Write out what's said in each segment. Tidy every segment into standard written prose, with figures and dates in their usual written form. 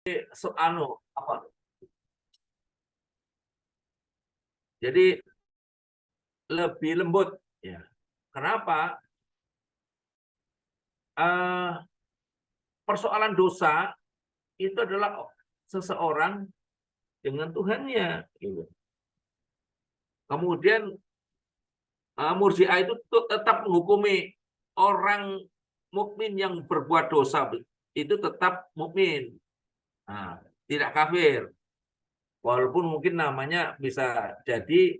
apa? Jadi lebih lembut, ya. Kenapa? Persoalan dosa itu adalah seseorang dengan Tuhannya, gitu. Kemudian Murji'ah itu tetap menghukumi orang mukmin yang berbuat dosa itu tetap mukmin, tidak kafir. Walaupun mungkin namanya bisa jadi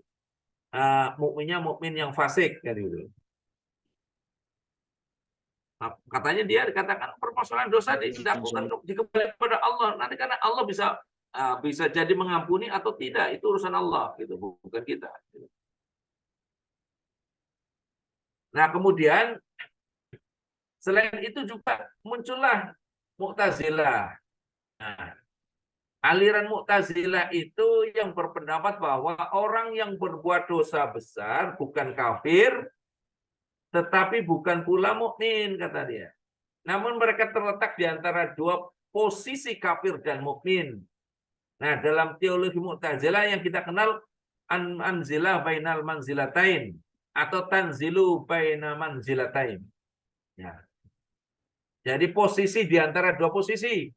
mukminnya mukmin yang fasik, gitu. Katanya dia dikatakan permasalahan dosa dilakukan dikembalikan kepada Allah. Nanti karena Allah bisa jadi mengampuni atau tidak, itu urusan Allah, gitu, bukan kita. Nah, kemudian selain itu juga muncullah Mu'tazilah. Nah, aliran Mu'tazilah itu yang berpendapat bahwa orang yang berbuat dosa besar bukan kafir, tetapi bukan pula mukmin, kata dia. Namun mereka terletak di antara dua posisi kafir dan mukmin. Nah, dalam teologi Mu'tazilah yang kita kenal anzilah bainal manzilatain atau tanzilu baina manzilatain. Ya. Jadi posisi di antara dua posisi,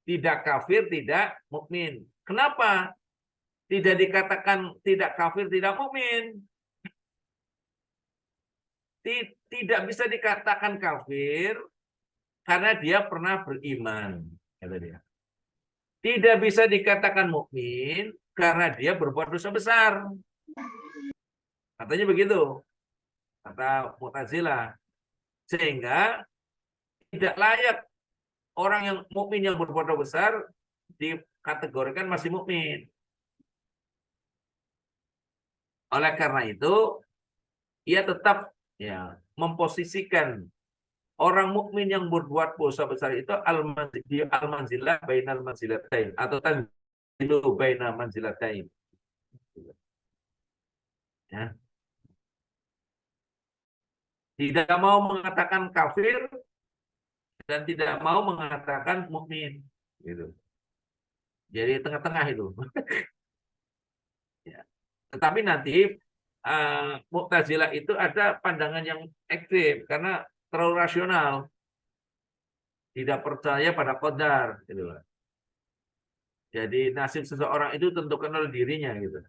tidak kafir, tidak mukmin. Kenapa tidak dikatakan tidak kafir, tidak mukmin? Tidak bisa dikatakan kafir karena dia pernah beriman, kata dia. Tidak bisa dikatakan mukmin karena dia berbuat dosa besar. Katanya begitu, kata Mu'tazilah. Sehingga tidak layak orang yang mukmin yang berbuat dosa besar dikategorikan masih mukmin. Oleh karena itu, ia tetap memposisikan orang mukmin yang berbuat dosa besar itu al-manzilah bainal manzilatain atau tanzilu bainal manzilatain. Ya. Tidak mau mengatakan kafir dan tidak mau mengatakan mukmin, gitu. Jadi tengah-tengah itu. Ya. Tetapi nanti Mu'tazilah itu ada pandangan yang ekstrim karena terlalu rasional, tidak percaya pada qadar, gitu. Jadi nasib seseorang itu tentukan oleh dirinya, gitu.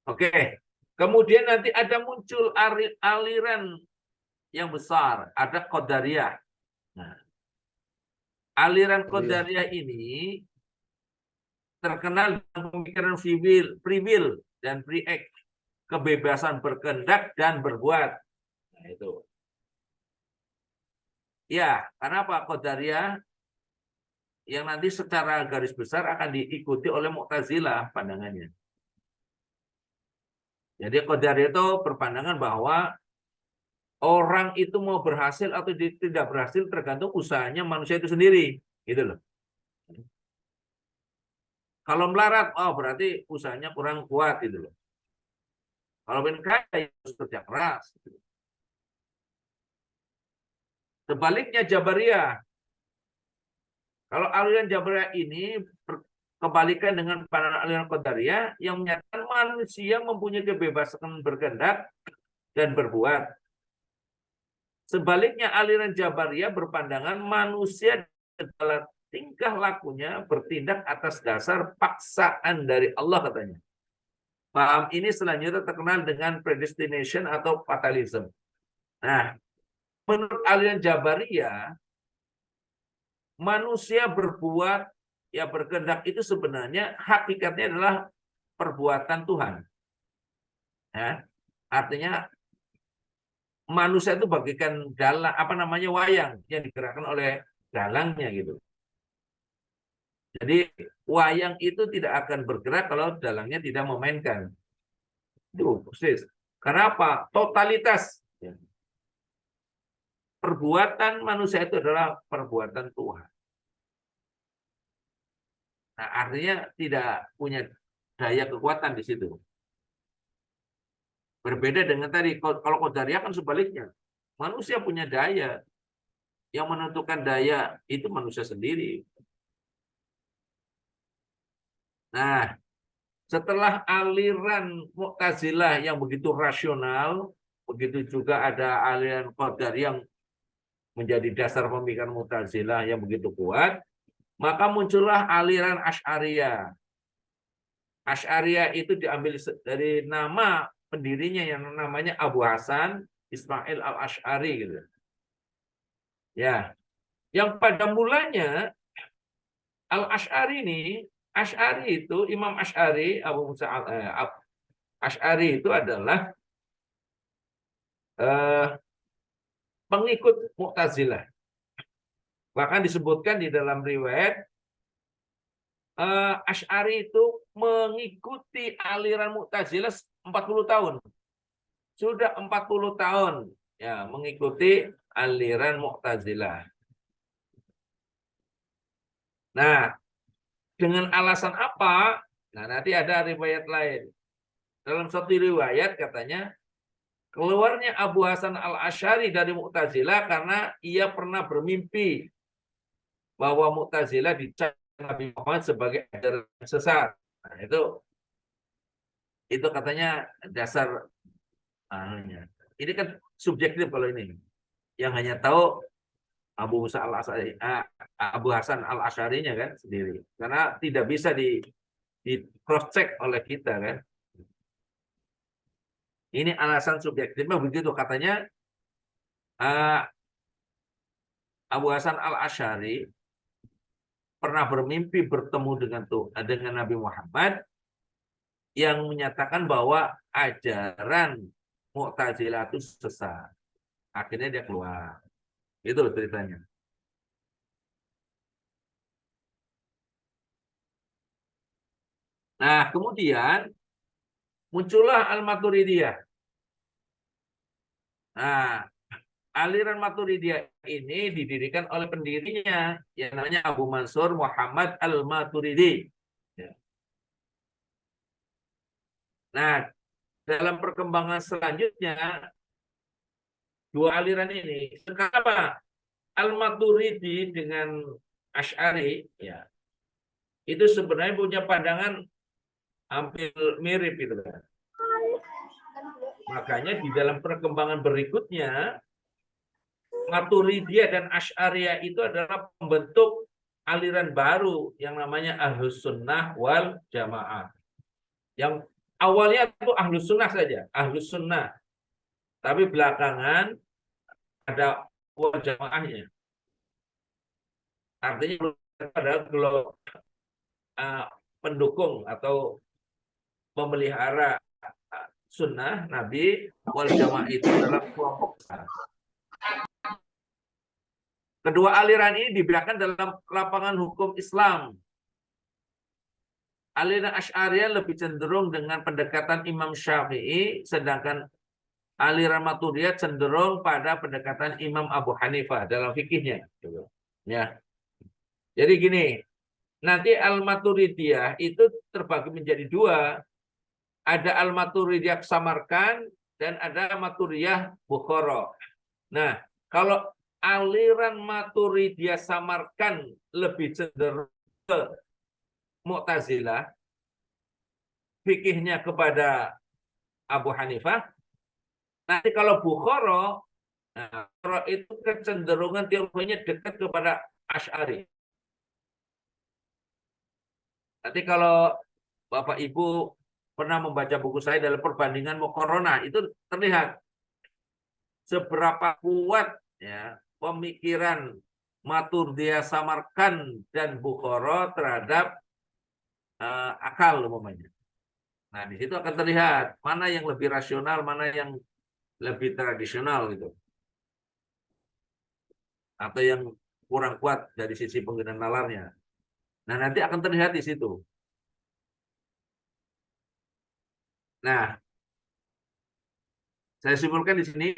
Oke, kemudian nanti ada muncul aliran yang besar, ada Qadariyah. Nah, aliran Qadariyah ini terkenal dengan pemikiran free will dan free act, kebebasan berkehendak dan berbuat. Nah, itu. Ya, karena apa? Qadariyah yang nanti secara garis besar akan diikuti oleh Mu'tazilah pandangannya. Jadi Qadariyah itu berpandangan bahwa orang itu mau berhasil atau tidak berhasil tergantung usahanya manusia itu sendiri, gitu loh. Kalau melarat, oh berarti usahanya kurang kuat, gitu loh. Kalau ingin kaya, harus kerja keras. Gitu. Sebaliknya Jabariyah, kalau aliran Jabariyah ini kebalikan dengan aliran Qadariyah yang menyatakan manusia mempunyai kebebasan berkehendak dan berbuat. Sebaliknya aliran Jabariyah berpandangan manusia adalah tingkah lakunya bertindak atas dasar paksaan dari Allah, katanya. Paham ini selanjutnya terkenal dengan predestination atau fatalism. Nah, menurut aliran Jabariyah, manusia berbuat berkehendak itu sebenarnya hakikatnya adalah perbuatan Tuhan. Ya, artinya manusia itu bagaikan dalang, wayang yang digerakkan oleh dalangnya, gitu. Jadi wayang itu tidak akan bergerak kalau dalangnya tidak memainkan. Itu persis. Karena apa? Totalitas. Perbuatan manusia itu adalah perbuatan Tuhan. Nah, artinya tidak punya daya kekuatan di situ. Berbeda dengan tadi, kalau Qadariyah kan sebaliknya. Manusia punya daya. Yang menentukan daya itu manusia sendiri. Nah, setelah aliran Mu'tazilah yang begitu rasional, begitu juga ada aliran Qadariyah yang menjadi dasar pemikiran Mu'tazilah yang begitu kuat, maka muncullah aliran Asy'ariyah. Asy'ariyah itu diambil dari nama pendirinya yang namanya Abu Hasan Ismail al-Asy'ari gitu. Ya, yang pada mulanya al-Asy'ari ini, Asy'ari itu Imam Asy'ari, Abu Musa Asy'ari itu adalah pengikut Mu'tazilah. Bahkan disebutkan di dalam riwayat Asy'ari itu mengikuti aliran Mu'tazilah 40 tahun. Sudah 40 tahun ya mengikuti aliran Mu'tazilah. Nah, dengan alasan apa? Nah, nanti ada riwayat lain. Dalam satu riwayat katanya keluarnya Abu Hasan al-Asy'ari dari Mu'tazilah karena ia pernah bermimpi bahwa Mu'tazilah dicap Nabi Muhammad sebagai ajaran sesat. Nah, itu katanya dasar anunya. Ini kan subjektif kalau ini. Yang hanya tahu Abu Musa al-Asy'ari, Abu Hasan al-Asy'arinya kan sendiri. Karena tidak bisa di cross check oleh kita kan. Ini alasan subjektifnya begitu katanya Abu Hasan al-Asy'ari pernah bermimpi bertemu dengan Nabi Muhammad yang menyatakan bahwa ajaran Mu'tazilah itu sesat. Akhirnya dia keluar. Itu ceritanya. Nah, kemudian muncullah Al-Maturidiyah. Nah, aliran Maturidiyah ini didirikan oleh pendirinya yang namanya Abu Mansur Muhammad Al-Maturidi. Ya. Nah, dalam perkembangan selanjutnya dua aliran ini, kenapa Al-Maturidi dengan Asy'ari ya itu sebenarnya punya pandangan hampir mirip gitu kan. Makanya di dalam perkembangan berikutnya Maturidiyah dan Asy'ariyah itu adalah pembentuk aliran baru yang namanya Ahlus Sunnah wal Jamaah. Yang awalnya itu Ahlus Sunnah saja, Ahlus Sunnah. Tapi belakangan ada wal Jamaahnya. Artinya pada pendukung atau memelihara sunnah Nabi wal Jamaah itu dalam kelompok. Kedua aliran ini dibedakan dalam lapangan hukum Islam. Aliran Asy'ariyah lebih cenderung dengan pendekatan Imam Syafi'i, sedangkan aliran Maturidiyah cenderung pada pendekatan Imam Abu Hanifah dalam fikihnya. Ya. Jadi gini, nanti Al-Maturidiyah itu terbagi menjadi dua. Ada Al-Maturidiyah Samarkand dan ada Maturidiyah Bukhara. Nah, kalau aliran Maturidiyah Samarkand lebih cenderung ke Mu'tazilah, fikihnya kepada Abu Hanifah. Nanti kalau Bukhara, nah, itu kecenderungan teorinya dekat kepada Asy'ari. Nanti kalau Bapak Ibu pernah membaca buku saya dalam perbandingan Muqaranah, itu terlihat seberapa kuat ya pemikiran Maturidiyah Samarkand dan Bukhara terhadap akal umpamanya. Nah, di situ akan terlihat mana yang lebih rasional, mana yang lebih tradisional gitu. Atau yang kurang kuat dari sisi penggunaan nalarnya. Nah, nanti akan terlihat di situ. Nah, saya simpulkan di sini.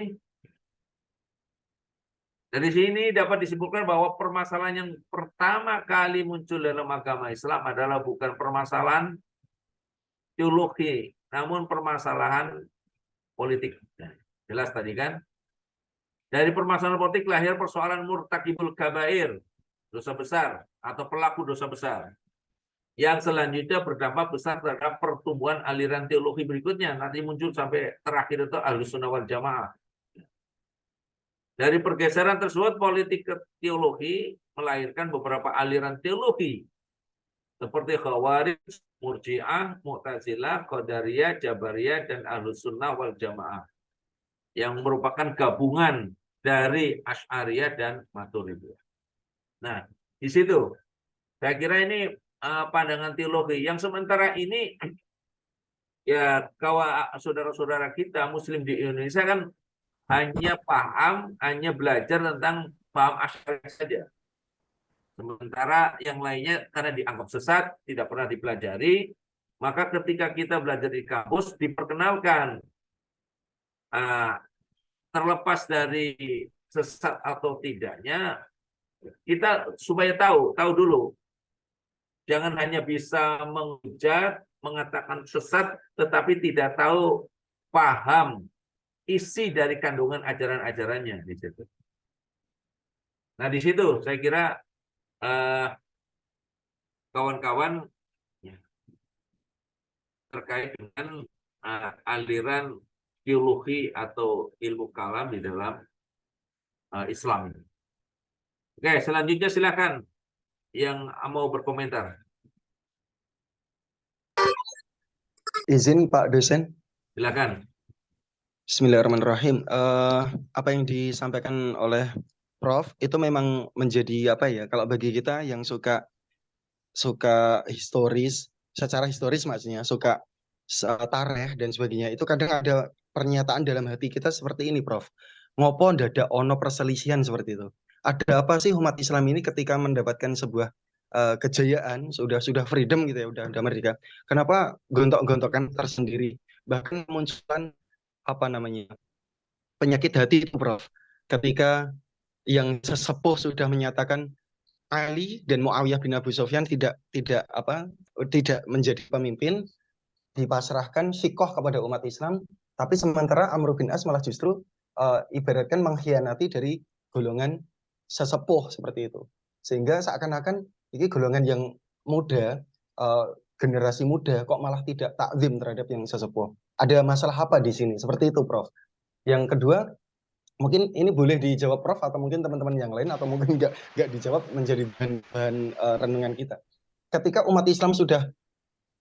Dari sini dapat disimpulkan bahwa permasalahan yang pertama kali muncul dalam agama Islam adalah bukan permasalahan teologi, namun permasalahan politik. Nah, jelas tadi kan? Dari permasalahan politik lahir persoalan murtakibul kabair, dosa besar atau pelaku dosa besar, yang selanjutnya berdampak besar terhadap pertumbuhan aliran teologi berikutnya. Nanti muncul sampai terakhir itu Ahlussunnah wal Jamaah. Dari pergeseran tersebut, politik ke teologi melahirkan beberapa aliran teologi seperti Khawarij, Murji'ah, Mu'tazilah, Qadariyah, Jabariyah, dan Ahlussunnah wal Jamaah, yang merupakan gabungan dari Asy'ariyah dan Maturidiyah. Nah, di situ saya kira ini pandangan teologi yang sementara ini ya kawan saudara-saudara kita Muslim di Indonesia kan hanya belajar tentang paham Asy'ari saja. Sementara yang lainnya karena dianggap sesat, tidak pernah dipelajari, maka ketika kita belajar di kampus diperkenalkan terlepas dari sesat atau tidaknya, kita supaya tahu dulu. Jangan hanya bisa menghujat, mengatakan sesat, tetapi tidak tahu paham isi dari kandungan ajaran-ajarannya di situ. Nah, di situ saya kira kawan-kawan terkait dengan aliran teologi atau ilmu kalam di dalam Islam. Oke, selanjutnya silakan yang mau berkomentar. Izin Pak dosen. Silakan. Bismillahirrahmanirrahim. Apa yang disampaikan oleh Prof itu memang menjadi apa ya? Kalau bagi kita yang suka historis, secara historis maksudnya suka tareh dan sebagainya, itu kadang ada pernyataan dalam hati kita seperti ini, Prof. Ngopo ndadak ono perselisihan seperti itu. Ada apa sih umat Islam ini ketika mendapatkan sebuah kejayaan, sudah freedom gitu ya, udah merdeka. Kenapa gontok-gontokan tersendiri? Bahkan munculkan apa namanya? Penyakit hati itu, Prof. Ketika yang sesepuh sudah menyatakan Ali dan Muawiyah bin Abu Sufyan tidak menjadi pemimpin, dipasrahkan sikoh kepada umat Islam, tapi sementara Amr bin As malah justru ibaratkan mengkhianati dari golongan sesepuh seperti itu. Sehingga seakan-akan ini golongan yang muda, generasi muda kok malah tidak takzim terhadap yang sesepuh. Ada masalah apa di sini? Seperti itu, Prof. Yang kedua, mungkin ini boleh dijawab Prof atau mungkin teman-teman yang lain, atau mungkin nggak dijawab menjadi bahan renungan kita. Ketika umat Islam sudah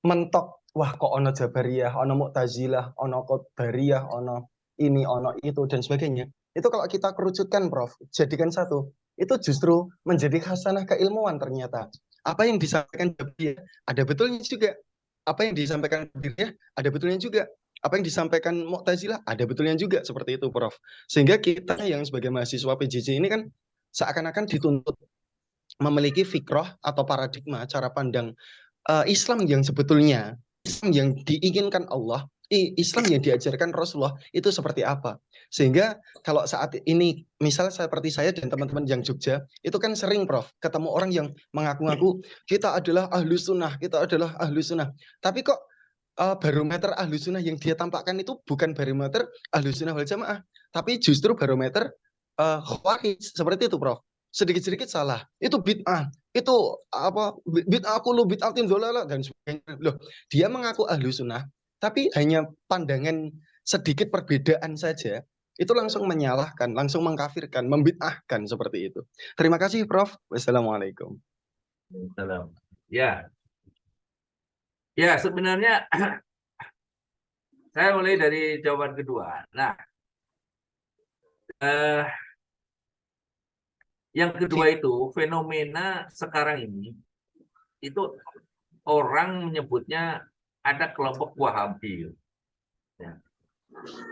mentok, wah kok ono Jabariyah, ono Mu'tazilah, ono Qadariyah, ono ini, ono itu dan sebagainya. Itu kalau kita kerucutkan, Prof, jadikan satu, itu justru menjadi khasanah keilmuan ternyata. Apa yang disampaikan Jabariyah ada betulnya juga. Apa yang disampaikan Qadariyah ada betulnya juga. Apa yang disampaikan Mu'tazilah ada betulnya juga, seperti itu, Prof. Sehingga kita yang sebagai mahasiswa PJJ ini kan seakan-akan dituntut memiliki fikroh atau paradigma cara pandang Islam yang sebetulnya, Islam yang diinginkan Allah, Islam yang diajarkan Rasulullah itu seperti apa. Sehingga kalau saat ini misal seperti saya dan teman-teman yang Jogja itu kan sering, Prof, ketemu orang yang mengaku-ngaku kita adalah ahlu sunnah, tapi kok barometer ahlu sunnah yang dia tampakkan itu bukan barometer ahlu sunnah wal jamaah, tapi justru barometer khawarij, seperti itu, Prof. Sedikit-sedikit salah, itu bid'ah, itu apa, bid'ah kullu bid'atin dhalalah dan sebagainya. Loh, dia mengaku ahlu sunnah, tapi hanya pandangan sedikit perbedaan saja, itu langsung menyalahkan, langsung mengkafirkan, membid'ahkan, seperti itu. Terima kasih, Prof. Wassalamualaikum. Salam. Ya, sebenarnya saya mulai dari jawaban kedua. Nah, yang kedua itu fenomena sekarang ini itu orang menyebutnya ada kelompok Wahabi, ya.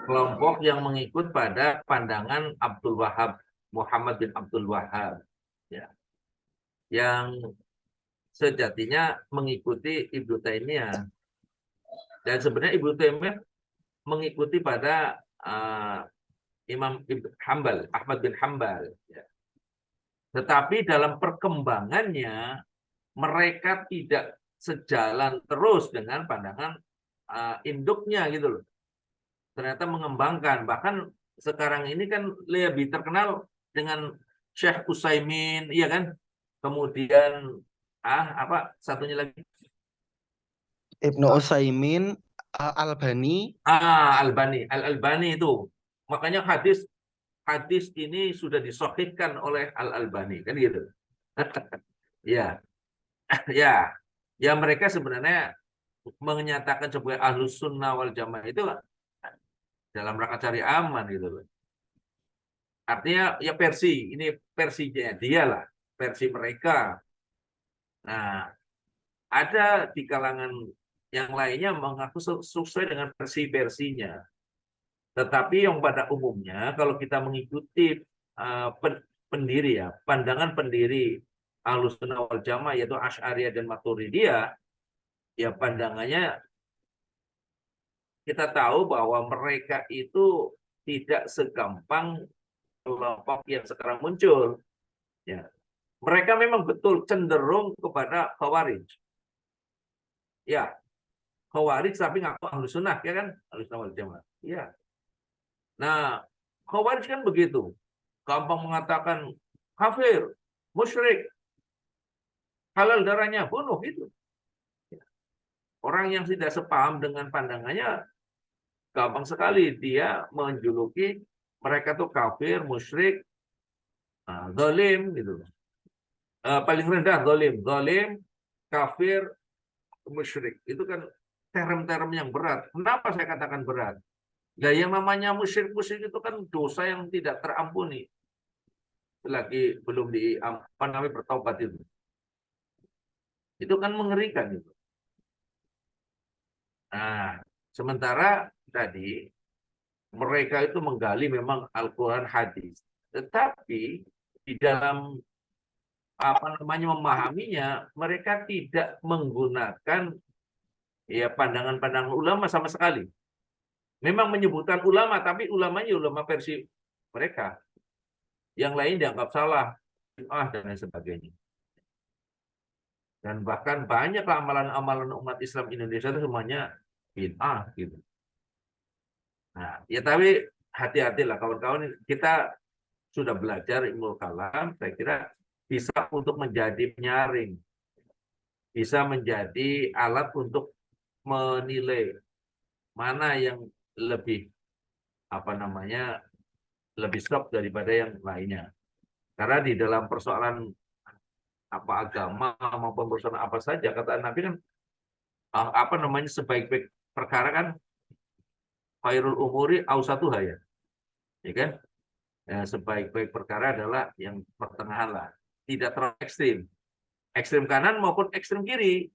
Kelompok yang mengikut pada pandangan Abdul Wahab, Muhammad bin Abdul Wahab, ya, yang sejatinya mengikuti Ibnu Taimiyah. Dan sebenarnya Ibnu Taimiyah mengikuti pada Imam Hambal, Ahmad bin Hambal, ya. Tetapi dalam perkembangannya mereka tidak sejalan terus dengan pandangan induknya gitu loh. Ternyata mengembangkan, bahkan sekarang ini kan lebih terkenal dengan Syekh Utsaimin, iya kan? Kemudian apa satunya lagi? Ibnu Utsaimin, Albani. Albani, Al-Albani itu. Makanya hadis hadis ini sudah disahihkan oleh Al-Albani kan gitu. Ya, ya. Ya mereka sebenarnya menyatakan sebagai ahlus sunnah wal jamaah itu dalam rangka cari aman gitu loh. Artinya ya versi, ini versinya dia lah, versi mereka. Nah, ada di kalangan yang lainnya mengaku sesuai dengan versi-versinya. Tetapi yang pada umumnya kalau kita mengikuti pendiri ya, pandangan pendiri Ahlus Sunnah wal Jamaah yaitu Asy'ariyah dan Maturidiyah, ya pandangannya kita tahu bahwa mereka itu tidak segampang kelompok yang sekarang muncul. Ya. Mereka memang betul cenderung kepada Khawarij. Ya, Khawarij tapi ngaku Ahlus Sunnah, ya kan? Ahlus Sunnah wal Jamaah. Ya. Nah, Khawarij kan begitu. Gampang mengatakan kafir, musyrik, halal darahnya, bunuh itu. Orang yang tidak sepaham dengan pandangannya gampang sekali dia menjuluki mereka tuh kafir, musyrik, zalim gitu. Paling rendah zalim, kafir, musyrik. Itu kan term-term yang berat. Kenapa saya katakan berat? Nah, yang namanya musyrik itu kan dosa yang tidak terampuni selagi belum bertaubat itu. Itu kan mengerikan itu. Nah, sementara tadi mereka itu menggali memang Al-Quran hadis. Tetapi di dalam memahaminya, mereka tidak menggunakan ya pandangan-pandangan ulama sama sekali. Memang menyebutkan ulama, tapi ulamanya ulama versi mereka. Yang lain dianggap salah, dan lain sebagainya. Dan bahkan banyak amalan-amalan umat Islam Indonesia itu semuanya bid'ah gitu. Nah, ya tapi hati-hatilah kawan-kawan, kita sudah belajar ilmu kalam, saya kira bisa untuk menjadi penyaring, bisa menjadi alat untuk menilai mana yang lebih lebih stop daripada yang lainnya. Karena di dalam persoalan agama maupun persoalan apa saja kata Nabi kan sebaik-baik perkara kan khairul umuri ausatuha ya kan? Ya, sebaik-baik perkara adalah yang pertengahan lah, tidak terlalu ekstrim. Ekstrim kanan maupun ekstrim kiri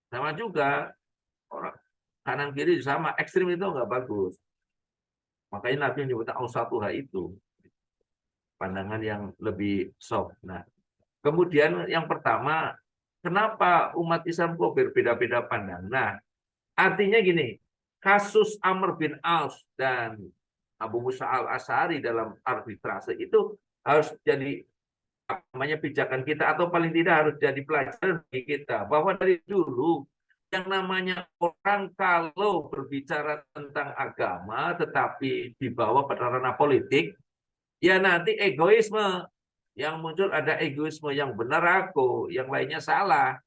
sama juga, orang kanan kiri sama, ekstrim itu nggak bagus. Makanya Nabi menyebutkan ausatuha itu pandangan yang lebih soft. Nah, kemudian yang pertama, kenapa umat Islam kok berbeda-beda pandang? Nah, artinya gini, kasus Amr bin Auf dan Abu Musa al-Asy'ari dalam arbitrase itu harus jadi pijakan kita, atau paling tidak harus jadi pelajaran bagi kita bahwa dari dulu yang namanya orang kalau berbicara tentang agama tetapi dibawa pada ranah politik, ya nanti egoisme yang muncul, ada egoisme yang benar aku, yang lainnya salah.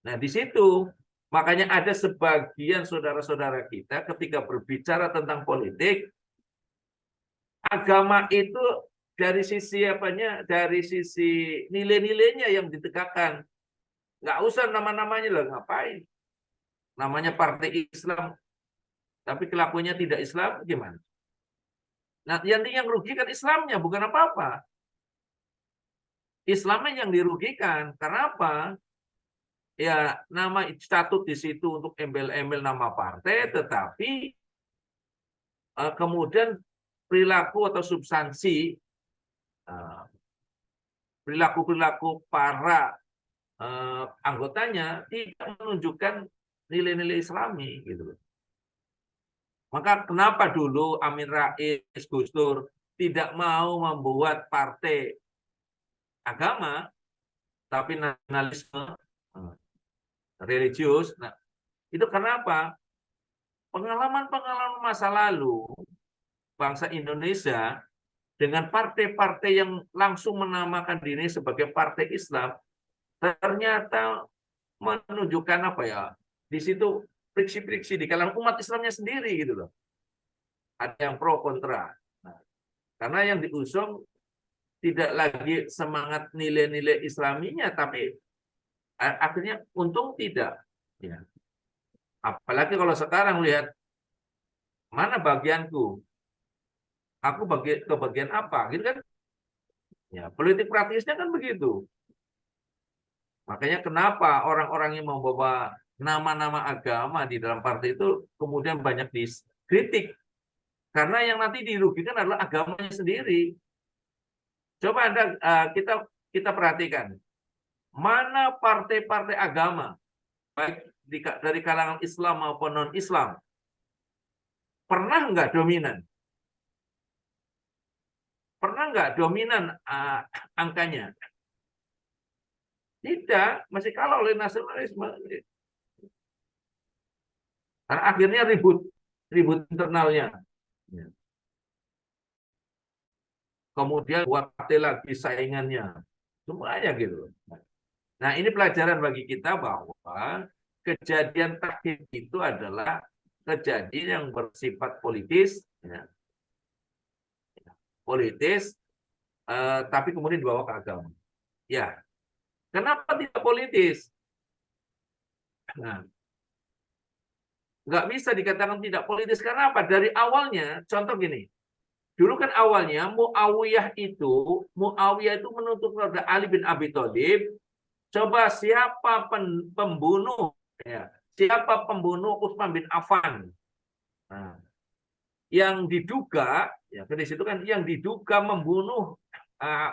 Nah, di situ makanya ada sebagian saudara-saudara kita ketika berbicara tentang politik, agama itu dari sisi dari sisi nilai-nilainya yang ditegakkan. Nggak usah nama-namanya lah, ngapain? Namanya partai Islam, tapi kelakuannya tidak Islam, gimana? Nah, yang rugikan Islamnya, bukan apa-apa. Islamnya yang dirugikan. Karena apa? Ya, nama statut di situ untuk embel-embel nama partai, tetapi kemudian perilaku atau substansi perilaku-perilaku para anggotanya tidak menunjukkan nilai-nilai Islami gitu. Maka kenapa dulu Amin Rais, Gus Dur tidak mau membuat partai agama tapi nasionalisme religius? Nah, itu karena apa? Pengalaman-pengalaman masa lalu bangsa Indonesia dengan partai-partai yang langsung menamakan diri sebagai partai Islam, ternyata menunjukkan apa ya? Di situ friksi-friksi di kalangan umat Islamnya sendiri gitu loh. Ada yang pro kontra. Nah, karena yang diusung tidak lagi semangat nilai-nilai Islaminya, tapi akhirnya untung tidak. Ya. Apalagi kalau sekarang lihat mana bagianku, aku ke bagian apa, gitu kan? Ya, politik praktisnya kan begitu. Makanya kenapa orang-orang yang membawa nama-nama agama di dalam partai itu kemudian banyak dikritik. Karena yang nanti dirugikan adalah agamanya sendiri. Coba kita perhatikan, mana partai-partai agama, baik dari kalangan Islam maupun non-Islam, pernah nggak dominan? Pernah nggak dominan angkanya? Tidak, masih kalah oleh nasionalisme. Karena akhirnya ribut internalnya. Kemudian buat partai lagi saingannya. Semuanya gitu. Nah, ini pelajaran bagi kita bahwa kejadian terakhir itu adalah kejadian yang bersifat politis, ya. Politis, tapi kemudian dibawa ke agama. Ya, kenapa tidak politis? Nah, nggak bisa dikatakan tidak politis karena apa? Dari awalnya, contoh gini, dulu kan awalnya Muawiyah itu menuntut kepada Ali bin Abi Thalib, coba siapa pembunuh, ya, siapa pembunuh Utsman bin Affan. Nah, yang diduga, ya dari situ kan yang diduga membunuh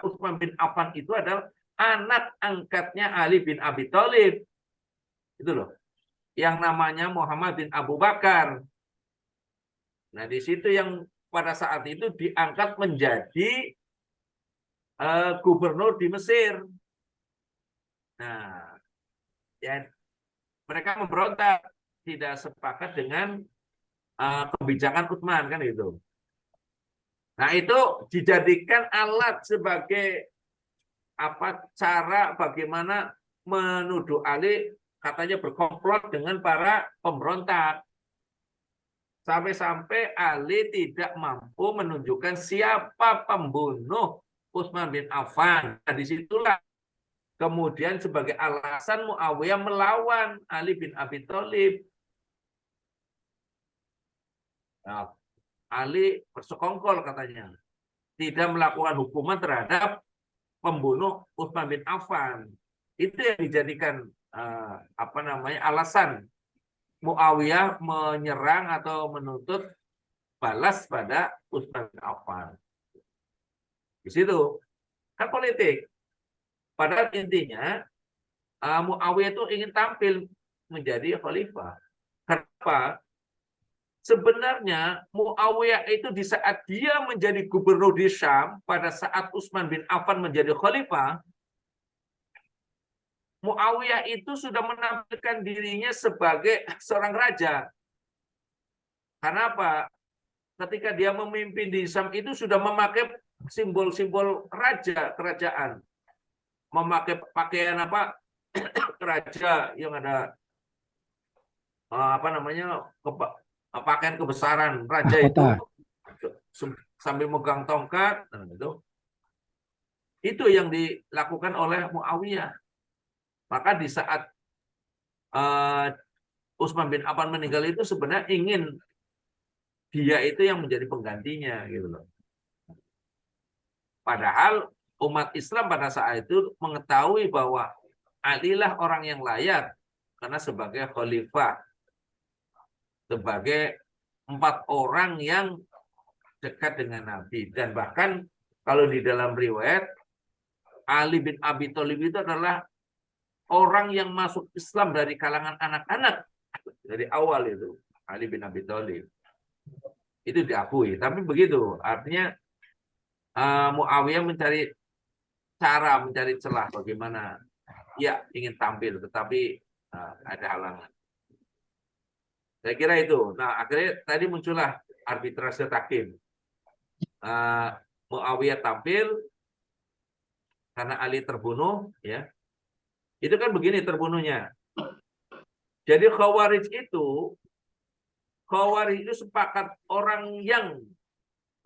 Utsman bin Affan itu adalah anak angkatnya Ali bin Abi Thalib, itu loh, yang namanya Muhammad bin Abu Bakar. Nah, di situ yang pada saat itu diangkat menjadi gubernur di Mesir. Nah, ya mereka memberontak, tidak sepakat dengan kebijakan Utsman kan itu. Nah, itu dijadikan alat sebagai cara bagaimana menuduh Ali katanya berkomplot dengan para pemberontak. Sampai-sampai Ali tidak mampu menunjukkan siapa pembunuh Utsman bin Affan. Nah, disitulah kemudian sebagai alasan Muawiyah melawan Ali bin Abi Thalib. Nah, Ali bersekongkol katanya. Tidak melakukan hukuman terhadap pembunuh Utsman bin Affan. Itu yang dijadikan alasan Muawiyah menyerang atau menuntut balas pada Utsman bin Affan. Di situ kan politik. Padahal intinya Muawiyah itu ingin tampil menjadi khalifah. Kenapa? Sebenarnya Muawiyah itu di saat dia menjadi gubernur di Syam, pada saat Utsman bin Affan menjadi khalifah, Muawiyah itu sudah menampilkan dirinya sebagai seorang raja. Karena apa? Ketika dia memimpin di Syam itu sudah memakai simbol-simbol raja, kerajaan. Memakai pakaian raja yang ada pakaian kebesaran. Raja itu sambil megang tongkat, itu yang dilakukan oleh Muawiyah. Maka di saat Utsman bin Affan meninggal itu sebenarnya ingin dia itu yang menjadi penggantinya gitu loh. Padahal umat Islam pada saat itu mengetahui bahwa Ali lah orang yang layak karena sebagai khalifah, sebagai 4 orang yang dekat dengan Nabi. Dan bahkan kalau di dalam riwayat, Ali bin Abi Thalib itu adalah orang yang masuk Islam dari kalangan anak-anak dari awal itu, Ali bin Abi Thalib. Itu diakui. Tapi begitu, artinya Muawiyah mencari celah bagaimana ya ingin tampil, tetapi ada halangan. Saya kira itu. Nah, akhirnya tadi muncullah arbitrase tahkim. uh, Muawiyah tampil karena Ali terbunuh, ya. Itu kan begini terbunuhnya. Jadi Khawarij itu sepakat orang yang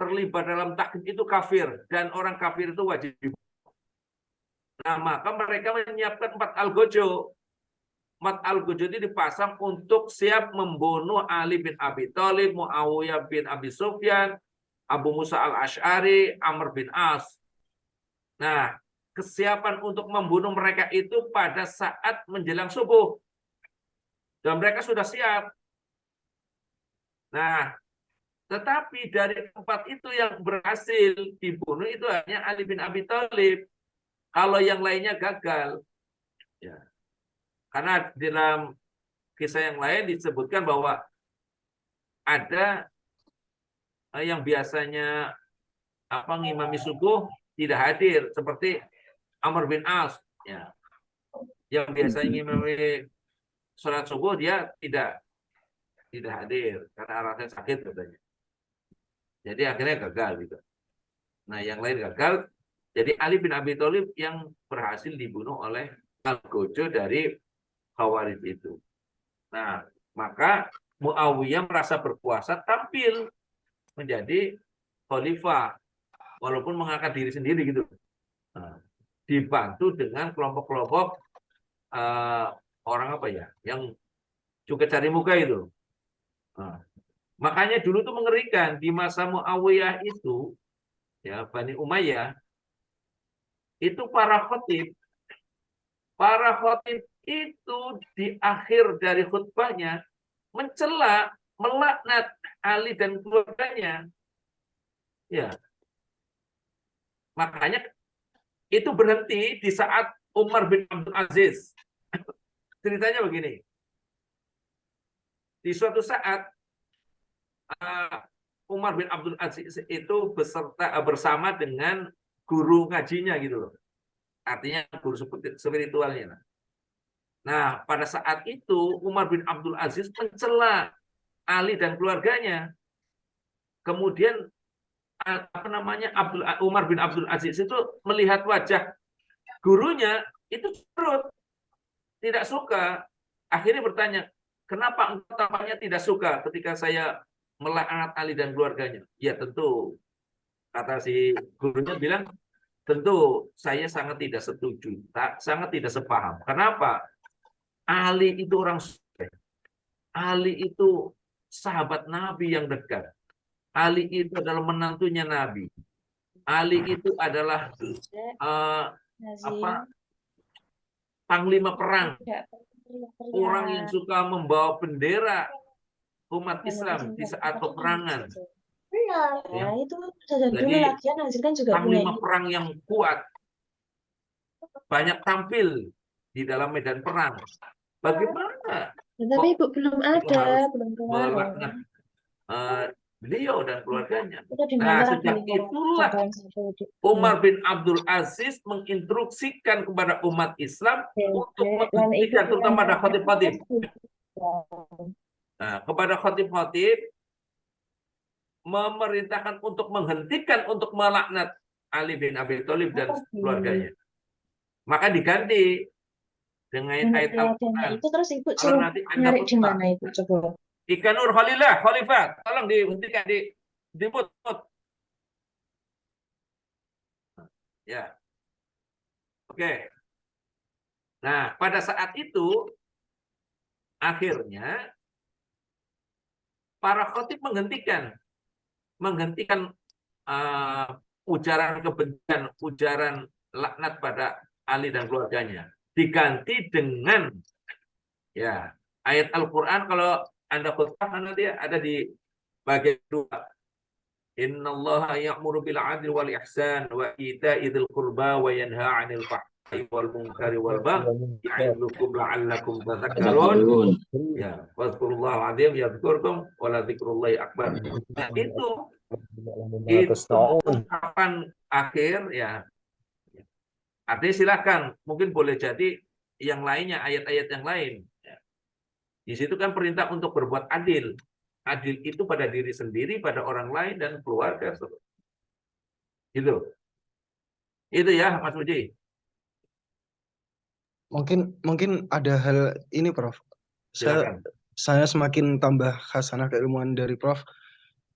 terlibat dalam takdim itu kafir dan orang kafir itu wajib. Nah, maka mereka menyiapkan 4 algojo. 4 algojo itu dipasang untuk siap membunuh Ali bin Abi Thalib, Muawiyah bin Abi Sufyan, Abu Musa al-Ash'ari, Amr bin As. Nah, kesiapan untuk membunuh mereka itu pada saat menjelang subuh. Dan mereka sudah siap. Nah, tetapi dari 4 itu yang berhasil dibunuh itu hanya Ali bin Abi Thalib. Kalau yang lainnya gagal. Ya. Karena dalam kisah yang lain disebutkan bahwa ada yang biasanya ngimami subuh tidak hadir seperti Amr bin As, ya. Yang biasanya ngimami sholat subuh dia tidak hadir karena alasan sakit katanya. Jadi akhirnya gagal gitu. Nah, yang lain gagal. Jadi Ali bin Abi Thalib yang berhasil dibunuh oleh algojo dari Khawarij itu. Nah, maka Muawiyah merasa berkuasa tampil menjadi khalifah walaupun mengangkat diri sendiri gitu. Nah, dibantu dengan kelompok-kelompok orang yang juga cari muka itu. Nah, makanya dulu tuh mengerikan di masa Muawiyah itu, ya Bani Umayyah itu para khatib itu di akhir dari khutbahnya mencela, melaknat Ali dan keluarganya. Ya. Makanya itu berhenti di saat Umar bin Abdul Aziz. Ceritanya begini. Di suatu saat Umar bin Abdul Aziz itu bersama dengan guru ngajinya gitu loh. Artinya guru spiritualnya. Nah, pada saat itu Umar bin Abdul Aziz mencela Ali dan keluarganya. Kemudian Umar bin Abdul Aziz itu melihat wajah gurunya itu tidak suka. Akhirnya bertanya, kenapa engkau tampaknya tidak suka ketika saya melaknat Ali dan keluarganya? Ya tentu, kata si gurunya bilang, tentu saya sangat tidak setuju, sangat tidak sepaham. Kenapa? Ali itu orang soleh. Ali itu sahabat Nabi yang dekat. Ali itu adalah menantunya Nabi. Ali itu adalah panglima perang. Orang yang suka membawa bendera umat Islam di saat peperangan. Ya, itu dulu Jadi lagian kan juga panglima perang yang kuat. Banyak tampil di dalam medan perang. Bagaimana? Tapi Ibu belum ada, belum keluar. Beliau dan keluarganya. Nah, sejak itulah Umar bin Abdul Aziz menginstruksikan kepada umat Islam untuk menghentikan, terutama pada khatib-khatib. Nah, kepada khatib-khatib memerintahkan untuk menghentikan untuk melaknat Ali bin Abi Thalib dan keluarganya. Maka diganti dengan ayat Al-Quran. Itu terus Ibu Kalau nanti Anda di mana Ibu coba? Ikanur Khalifah, tolong dihentikan, diput. Ya. Oke. Nah, pada saat itu akhirnya para khatib menghentikan ujaran kebencian, ujaran laknat pada Ali dan keluarganya. Diganti dengan ya ayat Al-Quran. Kalau Anda khutbah nanti ada di bagian 2. Innallaha ya'muru bil 'adli wal ihsan wa ita'i dzil qurba wa yanha 'anil fahsya'i wal munkari wal baghi ya'idukum la'allakum tadhakkarun. Ya, wazkurullaha 'azim yadhkurkum wa la dzikrullahi akbar. Nah, itu ungkapan akhir ya. Artinya silakan, mungkin boleh jadi yang lainnya, ayat-ayat yang lain. Di situ kan perintah untuk berbuat adil. Adil itu pada diri sendiri, pada orang lain, dan keluarga. Itu ya, Mas Budi. Mungkin ada hal ini, Prof. Silakan. Saya semakin tambah khasanah keilmuan dari Prof.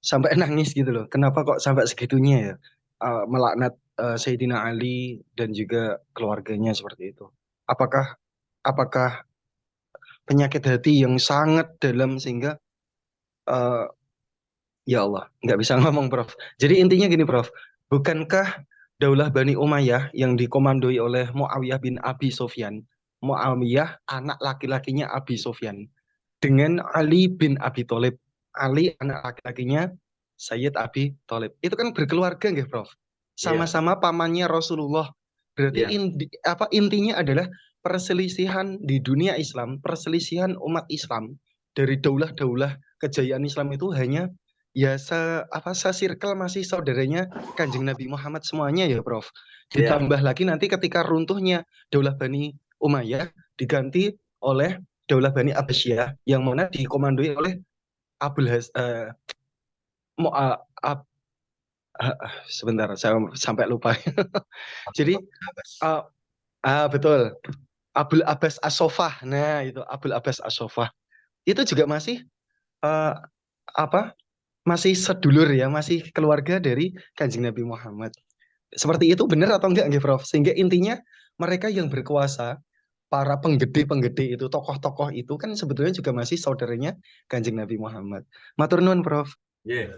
Sampai nangis gitu loh. Kenapa kok sampai segitunya ya? Melaknat Sayyidina Ali dan juga keluarganya seperti itu. Apakah penyakit hati yang sangat dalam sehingga eh, ya Allah, nggak bisa ngomong, Prof. Jadi intinya gini, Prof. Bukankah Daulah Bani Umayyah yang dikomandoi oleh Muawiyah bin Abi Sufyan, Muawiyah anak laki-lakinya Abi Sufyan, dengan Ali bin Abi Thalib, Ali anak laki-lakinya Sayyid Abi Thalib. Itu kan berkeluarga nggih, Prof. Iya, Sama-sama pamannya Rasulullah. Berarti iya, intinya adalah perselisihan di dunia Islam, perselisihan umat Islam dari daulah-daulah kejayaan Islam itu hanya ya se-circle masih saudaranya Kanjeng Nabi Muhammad semuanya ya, Prof. iya. Ditambah lagi nanti ketika runtuhnya Daulah Bani Umayyah diganti oleh Daulah Bani Abbasiyah yang mana dikomandoi oleh Abul Has Mu- ah, Ab- sebentar saya sampai lupa. Jadi uh, betul, Abul Abbas As-Sofah. Nah, itu Abul Abbas As-Sofah. Itu juga masih uh, apa? Masih sedulur ya, masih keluarga dari Kanjeng Nabi Muhammad. Seperti itu benar atau enggak, nggih, Prof? Sehingga intinya mereka yang berkuasa, para penggede-penggede itu, tokoh-tokoh itu kan sebetulnya juga masih saudaranya Kanjeng Nabi Muhammad. Matur nuwun, Prof. Iya.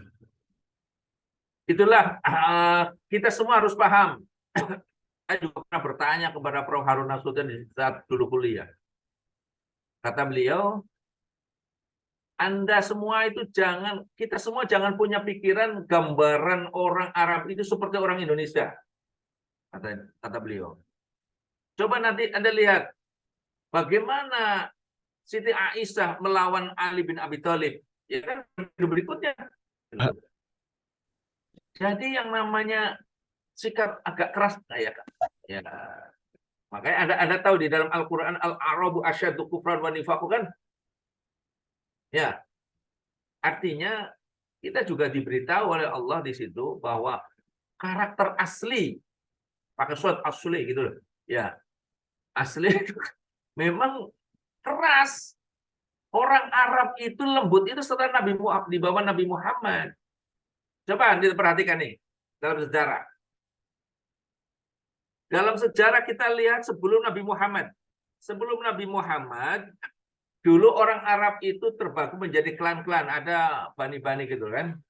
Itulah kita semua harus paham. Saya juga pernah bertanya kepada Prof. Harun Nasution di saat dulu kuliah. Kata beliau, kita semua jangan punya pikiran gambaran orang Arab itu seperti orang Indonesia. Kata beliau. Coba nanti Anda lihat bagaimana Siti Aisyah melawan Ali bin Abi Thalib. Ya kan berikutnya. Jadi yang namanya sikap agak keras ya, ya. Makanya Anda tahu di dalam Al-Qur'an al-Arabu asyaddu kufran wa nifaq kan? Ya, artinya kita juga diberitahu oleh Allah di situ bahwa karakter asli pakai surat asli gitu loh. Ya, asli memang keras. Orang Arab itu lembut itu setelah di bawah Nabi Muhammad. Coba kita perhatikan nih dalam sejarah. Dalam sejarah kita lihat sebelum Nabi Muhammad. Sebelum Nabi Muhammad, dulu orang Arab itu terbagi menjadi klan-klan. Ada bani-bani gitu kan.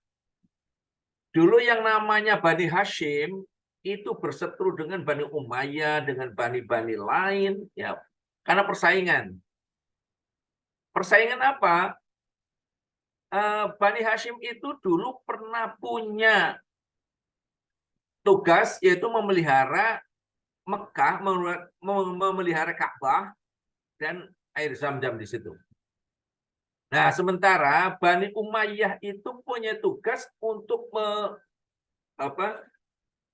Dulu yang namanya Bani Hashim itu berseteru dengan Bani Umayyah, dengan bani-bani lain. Ya, karena persaingan. Persaingan apa? Bani Hashim itu dulu pernah punya tugas yaitu memelihara Mekah, memelihara Ka'bah dan air Zam-Zam di situ. Nah, sementara Bani Umayyah itu punya tugas untuk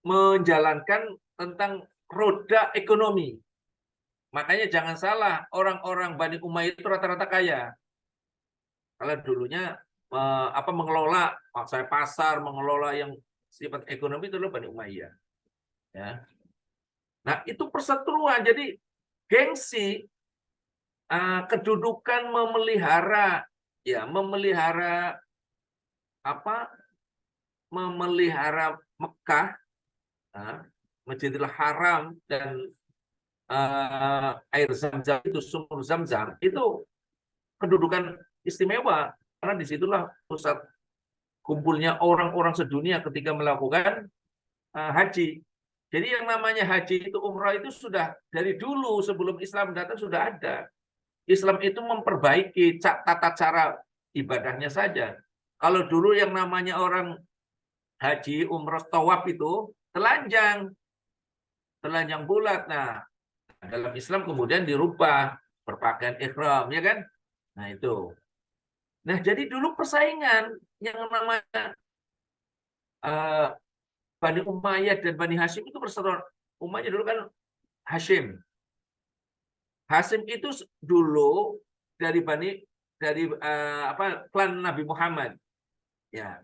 menjalankan tentang roda ekonomi. Makanya jangan salah, orang-orang Bani Umayyah itu rata-rata kaya. Kalau dulunya mengelola pasar, mengelola yang sifat ekonomi itu adalah Bani Umayyah. Ya. Nah, itu perseteruan. Jadi gengsi kedudukan memelihara Mekah, Masjidil Haram dan air Zam-Zam itu sumur Zam-Zam itu kedudukan istimewa karena disitulah pusat kumpulnya orang-orang sedunia ketika melakukan haji. Jadi yang namanya haji itu umrah itu sudah dari dulu sebelum Islam datang sudah ada. Islam itu memperbaiki tata cara ibadahnya saja. Kalau dulu yang namanya orang haji, umrah, tawaf itu telanjang bulat. Nah, dalam Islam kemudian dirubah berpakaian ihram, ya kan? Nah itu. Nah jadi dulu persaingan yang namanya uh, Bani Umayyah dan Bani Hashim itu bersaudara. Umayyah dulu kan Hashim. Hashim itu dulu dari klan Nabi Muhammad. Ya.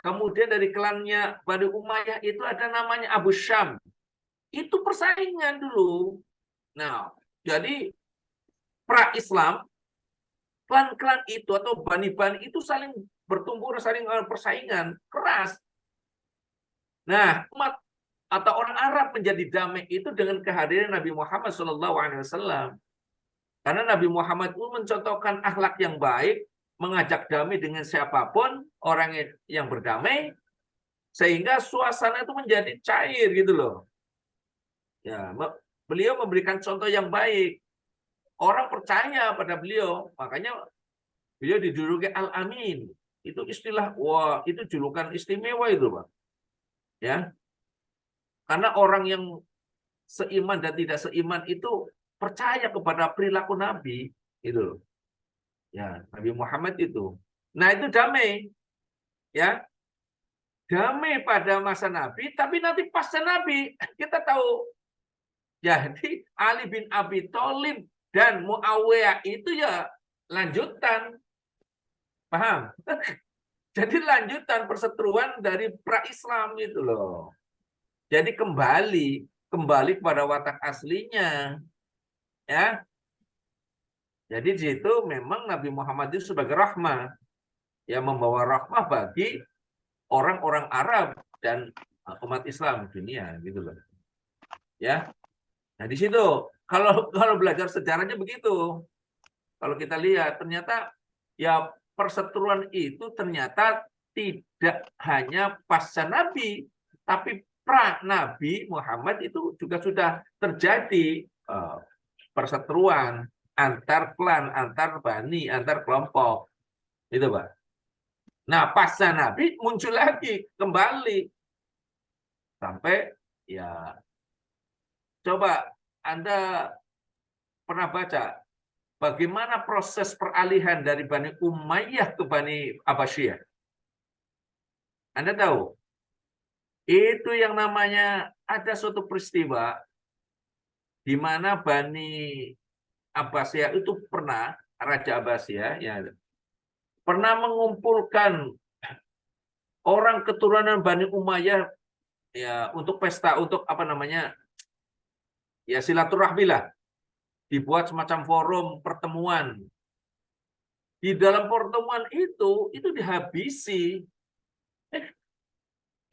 Kemudian dari klannya Bani Umayyah itu ada namanya Abu Syam. Itu persaingan dulu. Nah, jadi pra-Islam, klan-klan itu atau bani-bani itu saling bertumbuh, saling persaingan keras. Nah, umat atau orang Arab menjadi damai itu dengan kehadiran Nabi Muhammad SAW. Karena Nabi Muhammad itu mencontohkan akhlak yang baik, mengajak damai dengan siapapun, orang yang berdamai, sehingga suasana itu menjadi cair gitu loh. Ya, beliau memberikan contoh yang baik. Orang percaya pada beliau, makanya beliau dijuluki Al-Amin. Itu istilah, wah, itu julukan istimewa itu, Pak. Ya. Karena orang yang seiman dan tidak seiman itu percaya kepada perilaku Nabi, itu. Ya, Nabi Muhammad itu. Nah, itu damai. Ya. Damai pada masa Nabi, tapi nanti pasca Nabi kita tahu. Jadi Ali bin Abi Thalib dan Muawiyah itu ya lanjutan. Paham? Jadi lanjutan perseteruan dari pra-Islam itu loh. Jadi kembali kepada watak aslinya. Ya. Jadi di situ memang Nabi Muhammad itu sebagai rahmah, yang membawa rahmah bagi orang-orang Arab dan umat Islam dunia gitu loh. Ya. Nah, di situ kalau belajar sejarahnya begitu. Kalau kita lihat ternyata ya perseteruan itu ternyata tidak hanya pasca Nabi, tapi pra-Nabi Muhammad itu juga sudah terjadi perseteruan antar klan, antar bani, antar kelompok. Itu, Pak. Nah, pasca Nabi muncul lagi kembali. Sampai ya coba Anda pernah baca bagaimana proses peralihan dari Bani Umayyah ke Bani Abbasiyah? Anda tahu? Itu yang namanya ada suatu peristiwa di mana Bani Abbasiyah itu pernah, Raja Abbasiyah, ya, pernah mengumpulkan orang keturunan Bani Umayyah ya untuk pesta, untuk apa namanya, ya silaturahmi lah. Dibuat semacam forum pertemuan. Di dalam pertemuan itu dihabisi.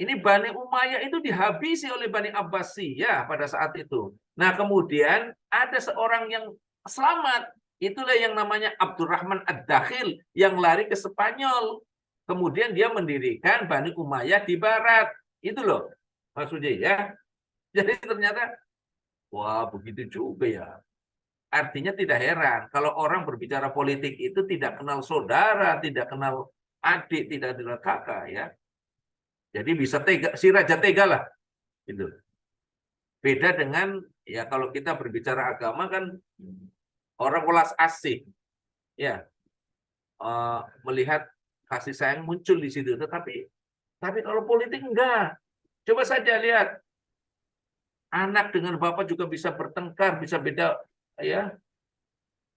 Ini Bani Umayyah itu dihabisi oleh Bani Abbasiyah pada saat itu. Nah, kemudian ada seorang yang selamat. Itulah yang namanya Abdurrahman Ad-Dakhil yang lari ke Spanyol. Kemudian dia mendirikan Bani Umayyah di barat. Itu loh maksudnya ya. Jadi ternyata, wah begitu juga ya. Artinya tidak heran kalau orang berbicara politik itu tidak kenal saudara, tidak kenal adik, tidak kenal kakak ya. Jadi bisa tega, si raja tega lah. Gitu. Beda dengan ya kalau kita berbicara agama kan orang welas asih. Ya. Melihat kasih sayang muncul di situ, tapi kalau politik enggak. Coba saja lihat anak dengan bapak juga bisa bertengkar, bisa beda ya.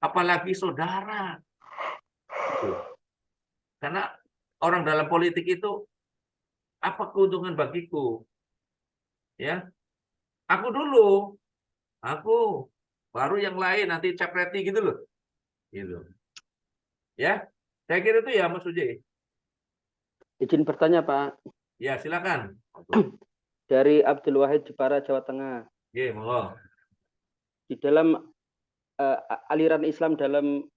Apalagi saudara. Gitu. Karena orang dalam politik itu apa keuntungan bagiku? Ya. Aku dulu. Aku baru yang lain nanti capreti gitu loh. Gitu. Ya. Saya kira itu ya Mas Uji. Izin bertanya, Pak. Ya, silakan. Dari Abdul Wahid Jepara, Jawa Tengah. Oke, monggo. Di dalam aliran Islam dalam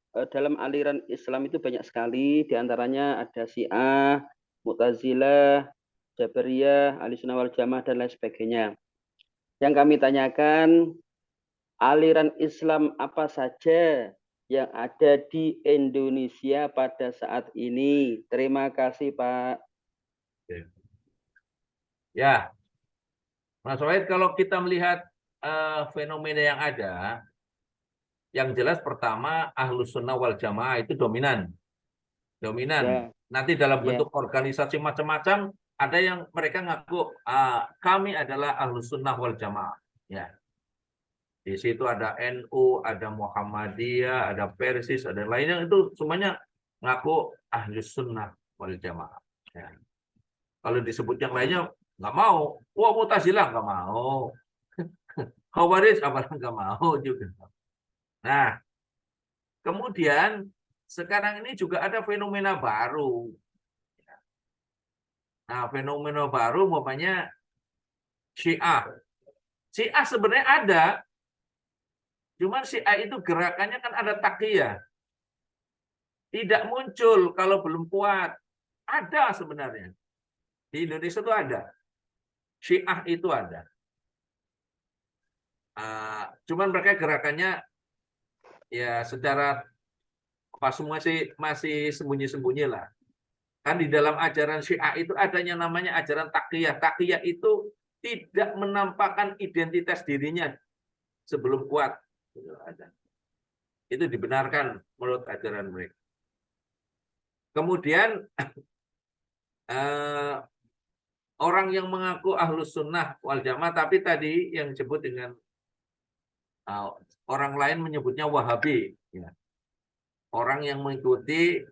aliran Islam itu banyak sekali, diantaranya ada Syiah, Mu'tazilah, Jabariyah, Ahlussunnah wal Jamaah dan lain sebagainya. Yang kami tanyakan, aliran Islam apa saja yang ada di Indonesia pada saat ini? Terima kasih, Pak. Ya, Mas Wahid, kalau kita melihat fenomena yang ada, yang jelas pertama Ahlussunnah wal Jamaah itu dominan. Ya. Nanti dalam Ya. bentuk organisasi macam-macam, ada yang mereka ngaku kami adalah Ahlussunnah wal Jamaah. Ya. Di situ ada NU, ada Muhammadiyah, ada Persis, ada lainnya, itu semuanya ngaku Ahlussunnah wal Jamaah. Ya. Kalau disebut yang lainnya nggak mau. Wah, Mu'tazilah nggak mau. Khawarij apalagi nggak mau juga. Nah, kemudian sekarang ini juga ada fenomena baru. Nah, fenomena baru umpamanya Syiah. Syiah sebenarnya ada, cuman Syiah itu gerakannya kan ada taqiyah. Tidak muncul kalau belum kuat. Ada sebenarnya. Di Indonesia itu ada. Syiah itu ada. Cuman mereka gerakannya ya secara pas semua masih sembunyi-sembunyi lah. Kan di dalam ajaran Syiah itu adanya namanya ajaran taqiyah. Taqiyah itu tidak menampakkan identitas dirinya sebelum kuat. Itu dibenarkan menurut ajaran mereka. Kemudian orang yang mengaku ahlus sunnah wal jamaah, tapi tadi yang disebut dengan orang lain menyebutnya Wahabi. Ya. Orang yang mengikuti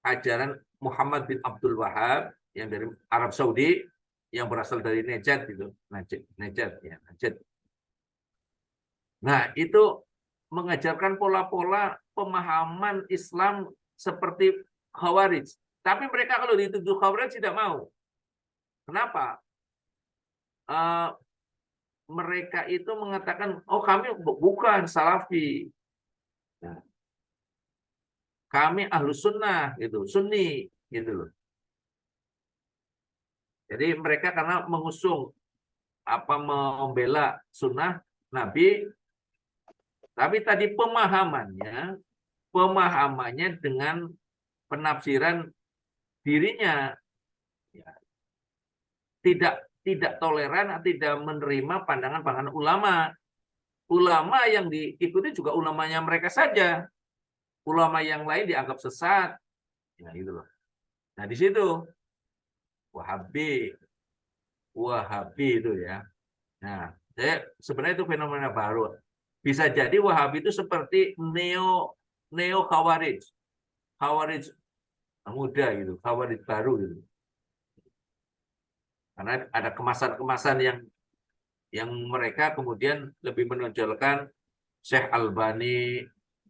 ajaran Muhammad bin Abdul Wahab yang dari Arab Saudi, yang berasal dari Najd gitu, Najd ya, Najd. Nah, itu mengajarkan pola-pola pemahaman Islam seperti Khawarij. Tapi mereka kalau dituduh Khawarij tidak mau. Kenapa? Mereka itu mengatakan, oh kami bukan Salafi. Nah, kami Ahlus Sunnah, gitu, Sunni, gitu loh. Jadi mereka karena mengusung membela sunnah Nabi, tapi tadi pemahamannya dengan penafsiran dirinya ya, tidak toleran, tidak menerima pandangan-pandangan ulama. Ulama yang diikuti juga ulamanya mereka saja. Ulama yang lain dianggap sesat. Ya, gitu loh. Nah, di situ Wahabi itu ya. Nah, sebenarnya itu fenomena baru. Bisa jadi Wahabi itu seperti neo Khawarij. Khawarij muda gitu, Khawarij baru gitu. Karena ada kemasan-kemasan yang mereka kemudian lebih menonjolkan Syekh Albani,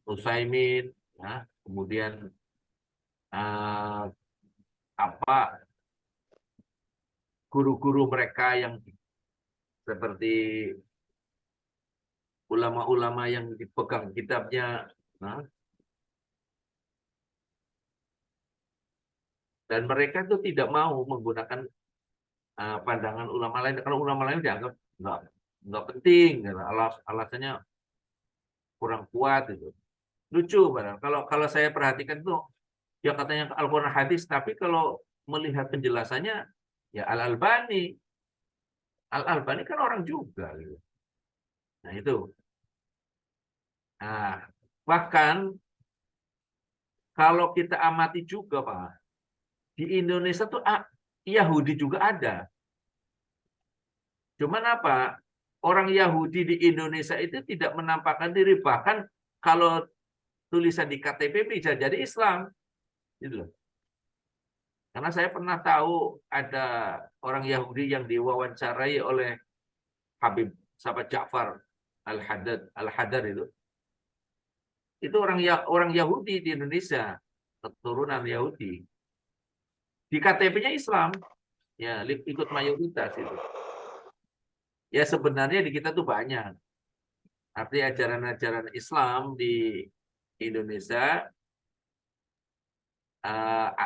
Utsaimin, ya, kemudian guru-guru mereka yang seperti ulama-ulama yang dipegang kitabnya, nah, dan mereka itu tidak mau menggunakan pandangan ulama lain. Kalau ulama lain dianggap nggak penting, alasannya kurang kuat itu. Lucu, kalau saya perhatikan tuh, ya katanya Al-Quran hadis, tapi kalau melihat penjelasannya, ya Al-Albani kan orang juga. Gitu. Nah itu. Nah, bahkan kalau kita amati juga, Pak, di Indonesia tuh Yahudi juga ada. Cuman apa? Orang Yahudi di Indonesia itu tidak menampakkan diri. Bahkan kalau tulisan di KTP bisa jadi Islam. Gitu loh. Karena saya pernah tahu ada orang Yahudi yang diwawancarai oleh Habib sahabat Ja'far Al-Haddad itu. Itu orang Yahudi di Indonesia, keturunan Yahudi. Di KTP-nya Islam, ya ikut mayoritas itu. Ya sebenarnya di kita tuh banyak. Artinya ajaran-ajaran Islam di Indonesia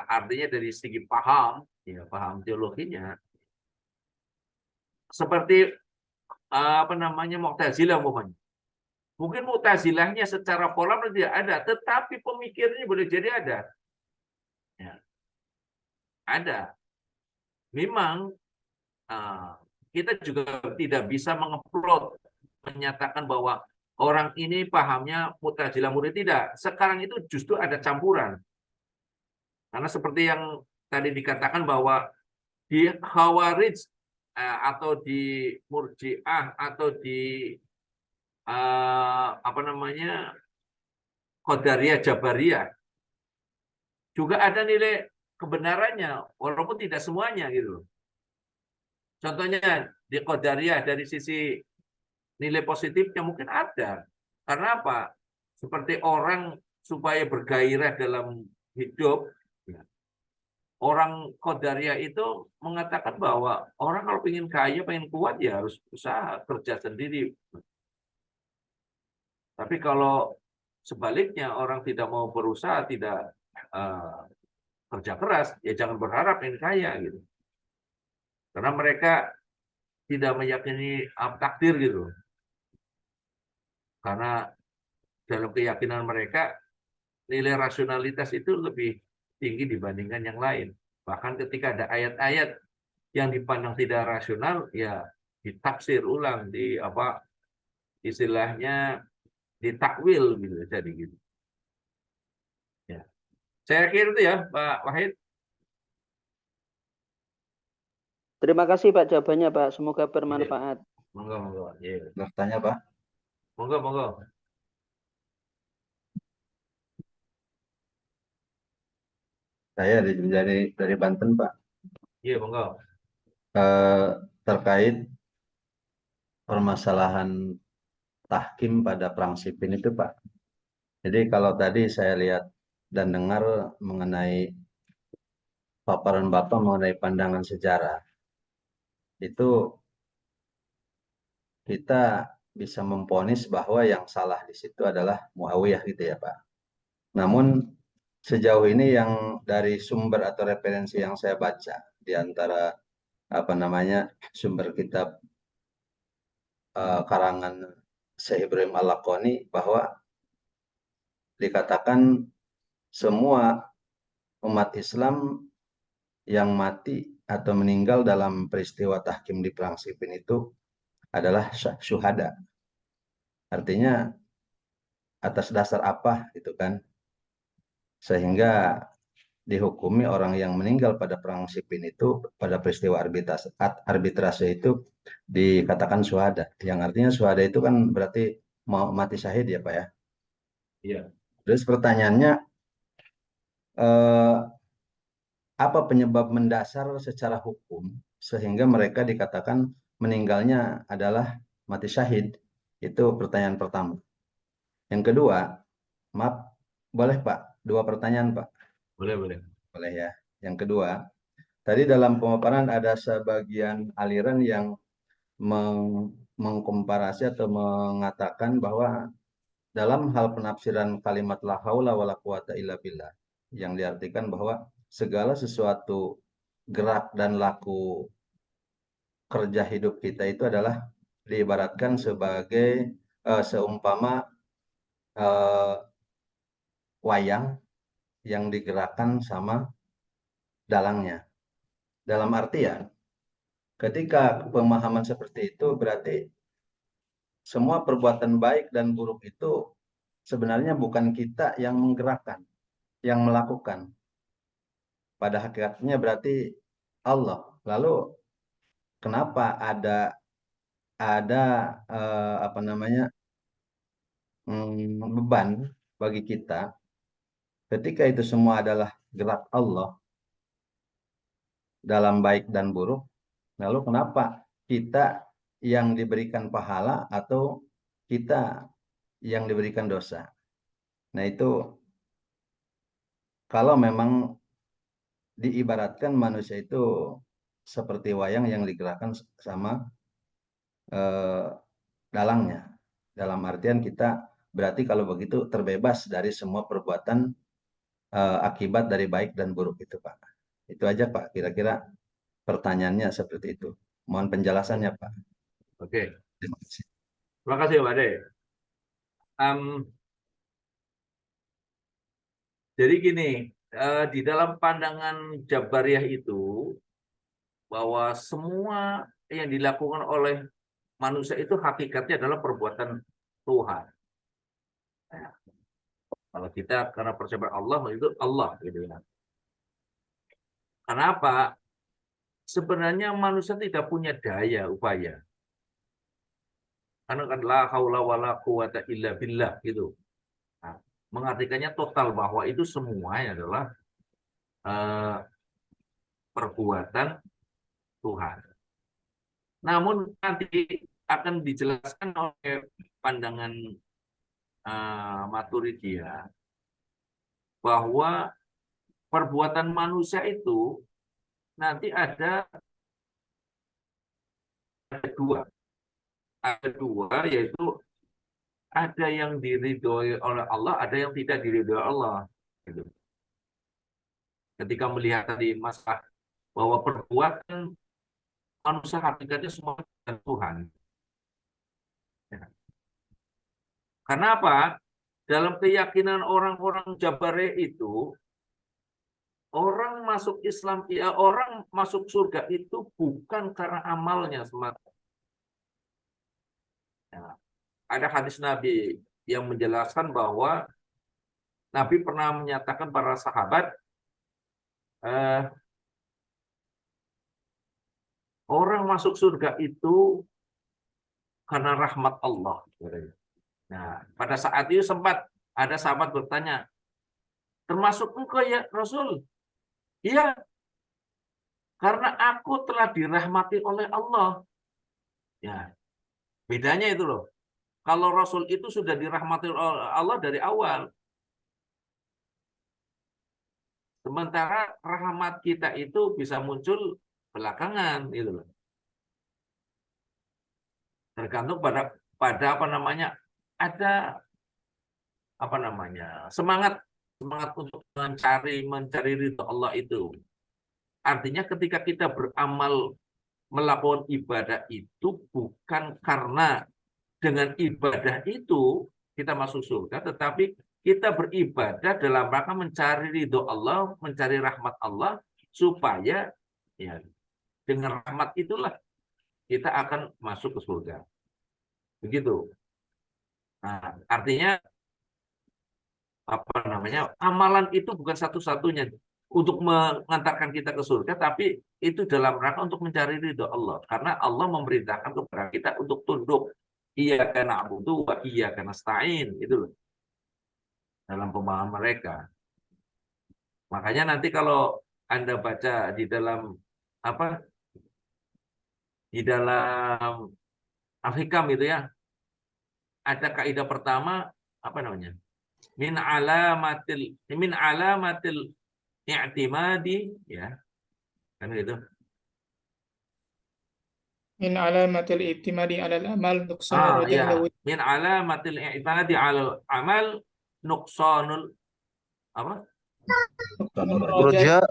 artinya dari segi paham, ya paham teologinya seperti Mu'tazilah umpamanya. Mungkin Mu'tazilahnya secara pola tidak ada, tetapi pemikirannya boleh jadi ada. Ya. Ada. Memang kita juga tidak bisa mengupload menyatakan bahwa orang ini pahamnya Mu'tazilah murni, tidak. Sekarang itu justru ada campuran. Karena seperti yang tadi dikatakan bahwa di Khawarij atau di Murji'ah atau di Qadariyah Jabariyah juga ada nilai kebenarannya, walaupun tidak semuanya gitu. Contohnya di Qadariyah dari sisi nilai positifnya mungkin ada. Karena apa? Seperti orang supaya bergairah dalam hidup, ya, orang Qadariyah itu mengatakan bahwa orang kalau pengen kaya, pengen kuat, ya harus usaha, kerja sendiri. Tapi kalau sebaliknya orang tidak mau berusaha, tidak kerja keras, ya jangan berharap ingin kaya gitu. Karena mereka tidak meyakini takdir gitu. Karena dalam keyakinan mereka nilai rasionalitas itu lebih tinggi dibandingkan yang lain. Bahkan ketika ada ayat-ayat yang dipandang tidak rasional, ya ditafsir ulang, di apa istilahnya ditakwil gitu, jadi gitu. Ya. Saya kira itu ya, Pak Wahid. Terima kasih Pak jawabannya Pak. Semoga bermanfaat. Monggo, monggo. Yeah. Bertanya Pak. Monggo, monggo. Saya dari Banten Pak. Iya, monggo. Terkait permasalahan tahkim pada perang Siffin itu Pak. Jadi kalau tadi saya lihat dan dengar mengenai paparan Bapak mengenai pandangan sejarah, itu kita bisa memvonis bahwa yang salah di situ adalah Muawiyah gitu ya Pak. Namun sejauh ini yang dari sumber atau referensi yang saya baca di antara sumber kitab karangan Syekh Ibrahim Al-Laqani, bahwa dikatakan semua umat Islam yang mati atau meninggal dalam peristiwa tahkim di perang Siffin itu adalah syuhada. Artinya atas dasar apa gitu kan, sehingga dihukumi orang yang meninggal pada perang Siffin itu, pada peristiwa arbitrase itu dikatakan syuhada. Yang artinya syuhada itu kan berarti mau mati syahid ya Pak ya. Iya. Terus pertanyaannya, apa penyebab mendasar secara hukum sehingga mereka dikatakan meninggalnya adalah mati syahid? Itu pertanyaan pertama. Yang kedua, maaf, boleh Pak? Dua pertanyaan Pak. Boleh, boleh. Boleh ya. Yang kedua, tadi dalam pemaparan ada sebagian aliran yang mengkomparasi atau mengatakan bahwa dalam hal penafsiran kalimat la haula wala quwata illa billah, yang diartikan bahwa segala sesuatu gerak dan laku kerja hidup kita itu adalah diibaratkan sebagai seumpama wayang yang digerakkan sama dalangnya. Dalam artian, ketika pemahaman seperti itu berarti semua perbuatan baik dan buruk itu sebenarnya bukan kita yang menggerakkan, yang melakukan. Pada hakikatnya berarti Allah. Lalu kenapa ada beban bagi kita ketika itu semua adalah gerak Allah dalam baik dan buruk? Lalu kenapa kita yang diberikan pahala atau kita yang diberikan dosa? Nah itu kalau memang diibaratkan manusia itu seperti wayang yang digerakkan sama dalangnya. Dalam artian kita berarti kalau begitu terbebas dari semua perbuatan akibat dari baik dan buruk itu Pak. Itu aja Pak, kira-kira pertanyaannya seperti itu. Mohon penjelasannya Pak. Oke. Terima kasih. Terima kasih Pak Ade. Jadi gini, di dalam pandangan Jabariyah itu, bahwa semua yang dilakukan oleh manusia itu hakikatnya adalah perbuatan Tuhan. Nah, kalau kita karena percaya Allah, itu Allah gitu ya. Kenapa? Sebenarnya manusia tidak punya daya upaya. Karena kan la haula wala quwata illa billah gitu. Nah, mengartikannya total bahwa itu semuanya adalah perbuatan Tuhan. Namun nanti akan dijelaskan oleh pandangan Maturidiyah bahwa perbuatan manusia itu nanti ada dua. Ada dua, yaitu ada yang diridhoi oleh Allah, ada yang tidak diridhoi Allah. Gitu. Ketika melihat tadi masalah bahwa perbuatan manusia hakikatnya semua dengan Tuhan. Ya. Karena apa? Dalam keyakinan orang-orang Jabareh itu, orang masuk Islam, ya orang masuk surga itu bukan karena amalnya semata. Ya. Ada hadis Nabi yang menjelaskan bahwa Nabi pernah menyatakan para sahabat, orang masuk surga itu karena rahmat Allah. Nah, pada saat itu sempat ada sahabat bertanya, termasuk engkau ya Rasul? Iya, karena aku telah dirahmati oleh Allah. Ya, bedanya itu loh. Kalau Rasul itu sudah dirahmati oleh Allah dari awal. Sementara rahmat kita itu bisa muncul belakangan gitu loh. Tergantung pada apa namanya? Ada apa namanya? Semangat untuk mencari ridho Allah itu. Artinya ketika kita beramal melakukan ibadah itu bukan karena dengan ibadah itu kita masuk surga, tetapi kita beribadah dalam rangka mencari ridho Allah, mencari rahmat Allah, supaya ya dengan rahmat itulah kita akan masuk ke surga. Begitu. Nah, artinya apa namanya? Amalan itu bukan satu-satunya untuk mengantarkan kita ke surga, tapi itu dalam rangka untuk mencari ridho Allah. Karena Allah memerintahkan kepada kita untuk tunduk. Iyyaka na'budu wa iyyaka nasta'in, itu loh. Dalam pemahaman mereka. Makanya nanti kalau Anda baca di dalam apa? Di dalam Al-Hikam itu ya. Ada kaidah pertama apa namanya? Min alamatil i'timadi, ya. Kan gitu. Min alamatil i'timadi 'alal amal nuqsanul Ya. raja'il. Min alamatil i'timadi 'alal amal nuqsanul apa? Roja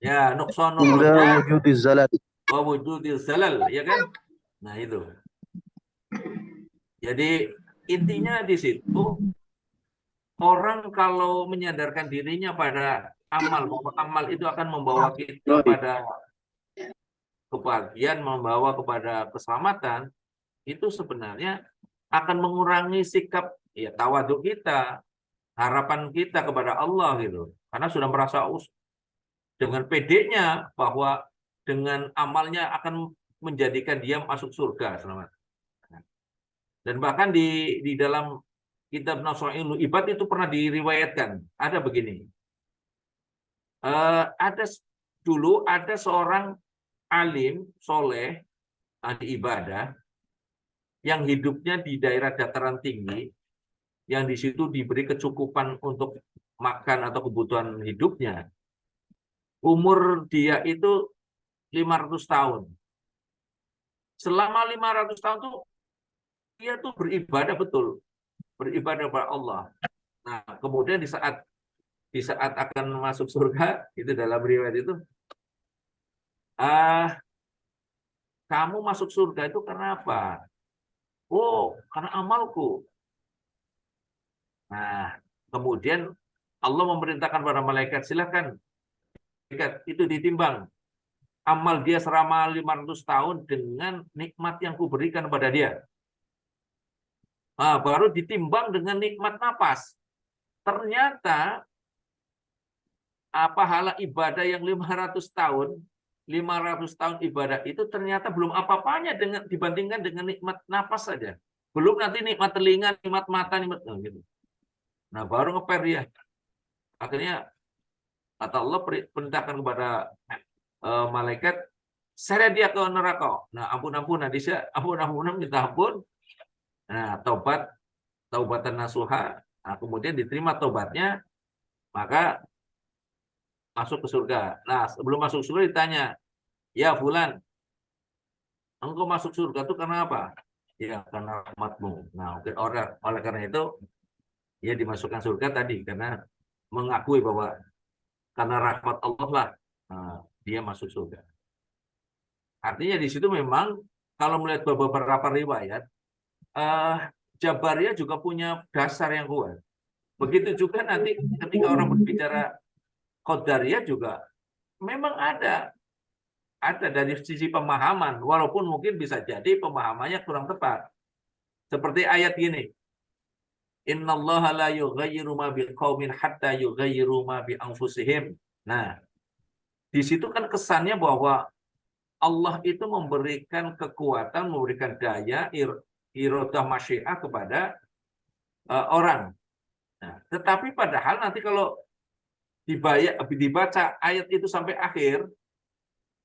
Ya, nuqsanul inda roja wujudiz zalal. wa wujudil zalal, ya kan? Nah, itu. Jadi intinya di situ orang kalau menyadarkan dirinya pada amal, bahwa amal itu akan membawa kita pada kebahagiaan, membawa kepada keselamatan, itu sebenarnya akan mengurangi sikap ya tawaduk kita, harapan kita kepada Allah gitu. Karena sudah merasa dengan pedenya bahwa dengan amalnya akan menjadikan dia masuk surga selamat. Dan bahkan di dalam kitab Nasrul Ibad itu pernah diriwayatkan ada begini. Dulu ada seorang alim soleh ahli ibadah yang hidupnya di daerah dataran tinggi, yang di situ diberi kecukupan untuk makan atau kebutuhan hidupnya. Umur dia itu 500 tahun. Selama 500 tahun tuh dia tuh beribadah betul, beribadah kepada Allah. Nah, kemudian di saat akan masuk surga, itu dalam riwayat itu, kamu masuk surga itu karena apa? Oh, karena amalku. Nah, kemudian Allah memerintahkan para malaikat, silakan itu ditimbang amal dia selama 500 tahun dengan nikmat yang kuberikan kepada dia. Nah, baru ditimbang dengan nikmat napas. Ternyata pahala ibadah yang 500 tahun ibadah itu ternyata belum apa-apanya dibandingkan dengan nikmat napas saja. Belum nanti nikmat telinga, nikmat mata, gitu. Nah, baru ngeper dia. Akhirnya kata Allah perintahkan kepada malaikat seret dia ke neraka. Nah, ampun-ampunan, dia ampun-ampunan, minta ampun. Nah, taubatan nasuha. Nah, kemudian diterima taubatnya, maka masuk ke surga. Nah, sebelum masuk surga ditanya, ya fulan, engkau masuk surga itu karena apa? Ya, karena rahmatmu. Nah, oleh karena itu, ya dimasukkan surga tadi, karena mengakui bahwa karena rahmat Allah lah, dia masuk surga. Artinya di situ memang, kalau melihat beberapa riwayat, Jabariyah juga punya dasar yang kuat. Begitu juga nanti ketika orang berbicara Qadariyah juga memang ada dari sisi pemahaman, walaupun mungkin bisa jadi pemahamannya kurang tepat. Seperti ayat gini, innallaha la yughayyiru ma biqaumin hatta yughayyiru ma bi anfusihim. Nah, di situ kan kesannya bahwa Allah itu memberikan kekuatan, memberikan daya, iradah masyiah kepada orang. Nah, tetapi padahal nanti kalau dibaca ayat itu sampai akhir,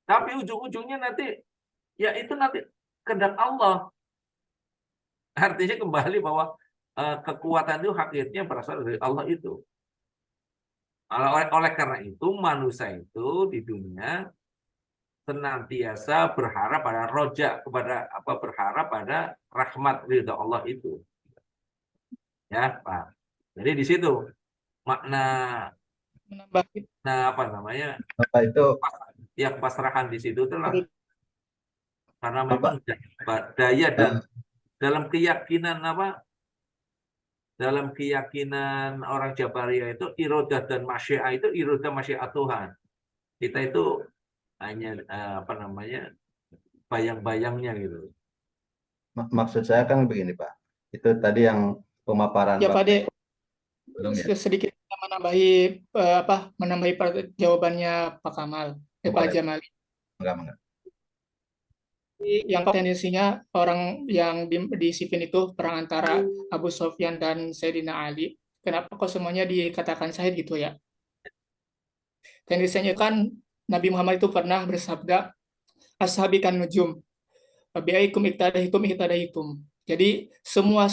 tapi ujung-ujungnya nanti, ya itu nanti kehendak Allah. Artinya kembali bahwa kekuatan itu hakikatnya berasal dari Allah itu. Oleh karena itu, manusia itu di dunia senantiasa berharap pada roja, berharap pada rahmat ridha Allah itu. Ya, Pak. Jadi di situ makna Menambah apa namanya? Bapak itu Ya, pasrahan di situ itulah karena Bapak, memang daya dan dalam keyakinan dalam keyakinan orang Jabariyah itu irodah dan masyiah itu irodah masyiah Tuhan. Kita itu hanya bayang-bayangnya gitu. maksud saya kan begini Pak, itu tadi yang pemaparan ya Pak Bapak De, belum ya? sedikit menambahi jawabannya Pak Kamal, Pak Boleh, Jamal. enggak. Yang tendensinya orang yang di Siffin itu perang antara Abu Sofyan dan Sayyidina Ali. Kenapa kok semuanya dikatakan syahid gitu ya? Tendensinya kan Nabi Muhammad itu pernah bersabda, ashabi kan nujum, biaikum iktadahikum. Jadi semua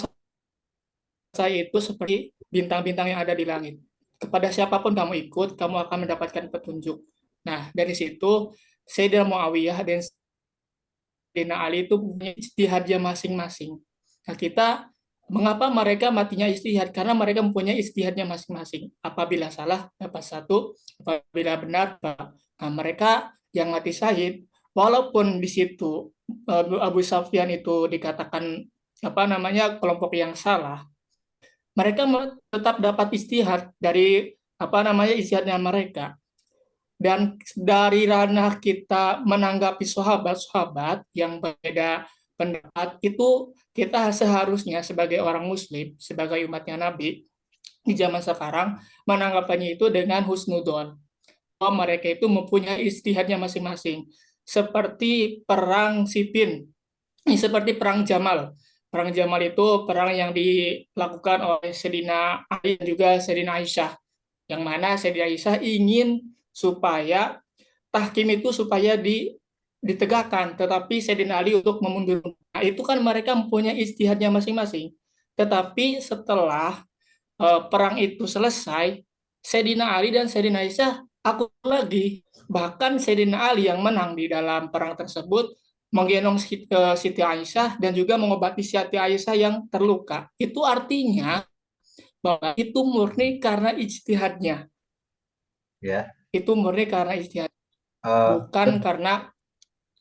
saya itu seperti bintang-bintang yang ada di langit. Kepada siapapun kamu ikut, kamu akan mendapatkan petunjuk. Nah, dari situ Sayyidina Muawiyah dan Sayyidina Ali itu punya ijtihadnya masing-masing. Nah, mengapa mereka matinya ijtihad? Karena mereka mempunyai ijtihadnya masing-masing. Apabila salah, dapat satu. Apabila benar, nah, mereka yang mati syahid, walaupun di situ Abu Sufyan itu dikatakan kelompok yang salah, mereka tetap dapat ijtihad dari ijtihadnya mereka. Dan dari ranah kita menanggapi sahabat-sahabat yang berbeda pendapat itu, kita seharusnya sebagai orang muslim, sebagai umatnya Nabi di zaman sekarang menanggapannya itu dengan husnudon. Bahwa mereka itu mempunyai ijtihadnya masing-masing. Seperti perang Siffin, seperti perang Jamal. Perang Jamal itu perang yang dilakukan oleh Sayyidina Ali dan juga Sayyidina Aisyah. Yang mana Sayyidina Aisyah ingin supaya tahkim itu supaya ditegakkan, tetapi Sayyidina Ali untuk memundurkan. Nah, itu kan mereka mempunyai ijtihadnya masing-masing. Tetapi setelah perang itu selesai, Sayyidina Ali dan Sayyidina Aisyah aku lagi. Bahkan Sayyidina Ali yang menang di dalam perang tersebut menggendong Siti Aisyah dan juga mengobati Siti Aisyah yang terluka. Itu artinya bahwa itu murni karena ijtihadnya. Ya. Itu murni karena ijtihad, bukan karena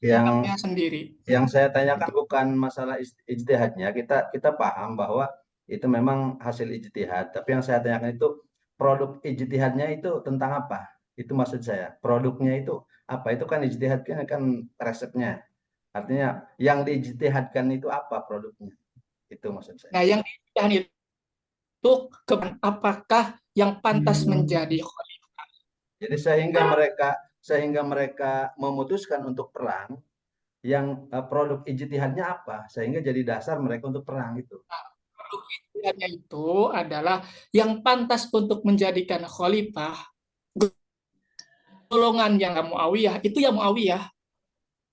yang sendiri. Yang saya tanyakan bukan masalah ijtihadnya, kita paham bahwa itu memang hasil ijtihad, tapi yang saya tanyakan itu produk ijtihadnya itu tentang apa? Itu maksud saya. Produknya itu apa? Itu kan ijtihadnya kan resepnya. Artinya yang diijtihadkan itu apa produknya? Itu maksud saya. Nah, yang diijtihadkan itu apakah yang pantas menjadi khalifah. Jadi sehingga mereka memutuskan untuk perang, yang produk ijtihadnya apa sehingga jadi dasar mereka untuk perang itu. Produk ijtihadnya itu adalah yang pantas untuk menjadikan khalifah golongan yang Muawiyah itu yang Muawiyah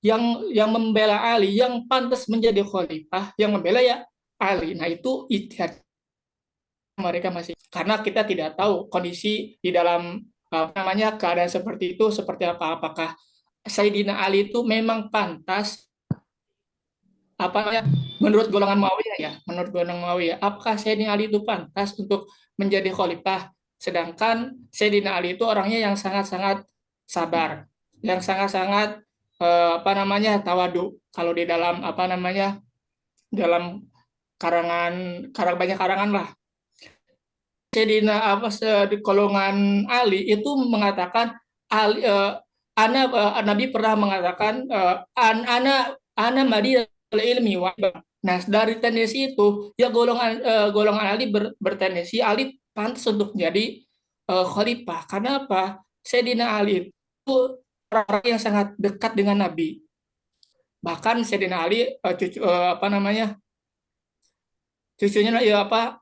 yang membela Ali, yang pantas menjadi khalifah, yang membela ya Ali. Nah, itu ijtihad mereka masih, karena kita tidak tahu kondisi di dalam apa namanya keadaan seperti itu seperti apa. Apakah Sayyidina Ali itu memang pantas apa namanya menurut golongan Muawiyah ya, menurut golongan Muawiyah, apakah Sayyidina Ali itu pantas untuk menjadi khalifah? Sedangkan Sayyidina Ali itu orangnya yang sangat-sangat sabar, yang sangat-sangat apa namanya tawadu. Kalau di dalam apa namanya dalam banyak karangan lah. Sayyidina di golongan Ali itu mengatakan Ali, Nabi pernah mengatakan ana Madinah ilmi wa. Nah, dari tendensi itu ya golongan Ali bertendensi Ali pantas untuk menjadi khalifah. Karena apa? Sayyidina Ali itu orang yang sangat dekat dengan Nabi. Bahkan Sayyidina Ali apa namanya? Cucunya ya apa?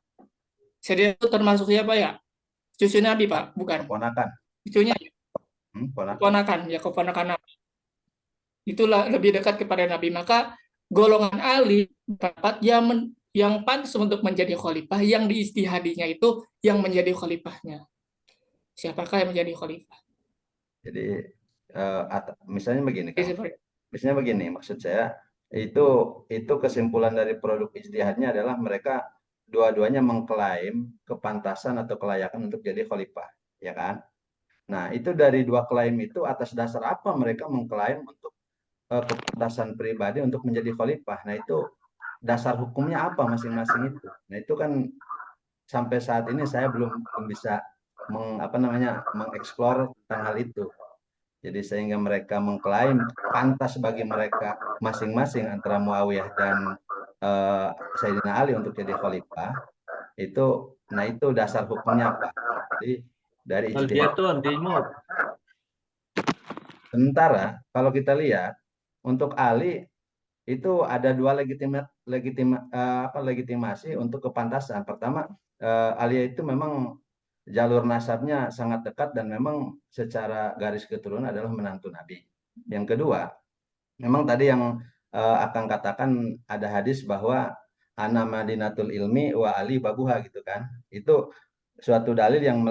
Sayyidina itu termasuk siapa ya? Cucu Nabi, Pak, bukan. Ponakan. Cucunya Ponakan. keponakan Nabi. Itulah lebih dekat kepada Nabi. Maka golongan Ali dapat yang pantas untuk menjadi khalifah, yang diistihadinya itu yang menjadi khalifahnya. Siapakah yang menjadi khalifah? Jadi misalnya begini, misalnya begini, maksud saya itu kesimpulan dari produk ijtihadnya adalah mereka dua-duanya mengklaim kepantasan atau kelayakan untuk jadi khalifah, ya kan? Nah, itu dari dua klaim itu atas dasar apa mereka mengklaim untuk kepantasan pribadi untuk menjadi khalifah? Nah, itu dasar hukumnya apa masing-masing itu? Nah, itu kan sampai saat ini saya belum bisa mengeksplor tentang hal itu. Jadi sehingga mereka mengklaim pantas bagi mereka masing-masing antara Muawiyah dan Sayyidina Ali untuk jadi khalifah, itu dasar hukumnya apa? Jadi dari ijtihad. Sementara kalau kita lihat untuk Ali itu ada dua legitimasi untuk kepantasan. Pertama, Ali itu memang jalur nasabnya sangat dekat dan memang secara garis keturunan adalah menantu Nabi. Yang kedua, memang tadi yang akan katakan ada hadis bahwa ana madinatul ilmi wa Ali babuha gitu kan. Itu suatu dalil yang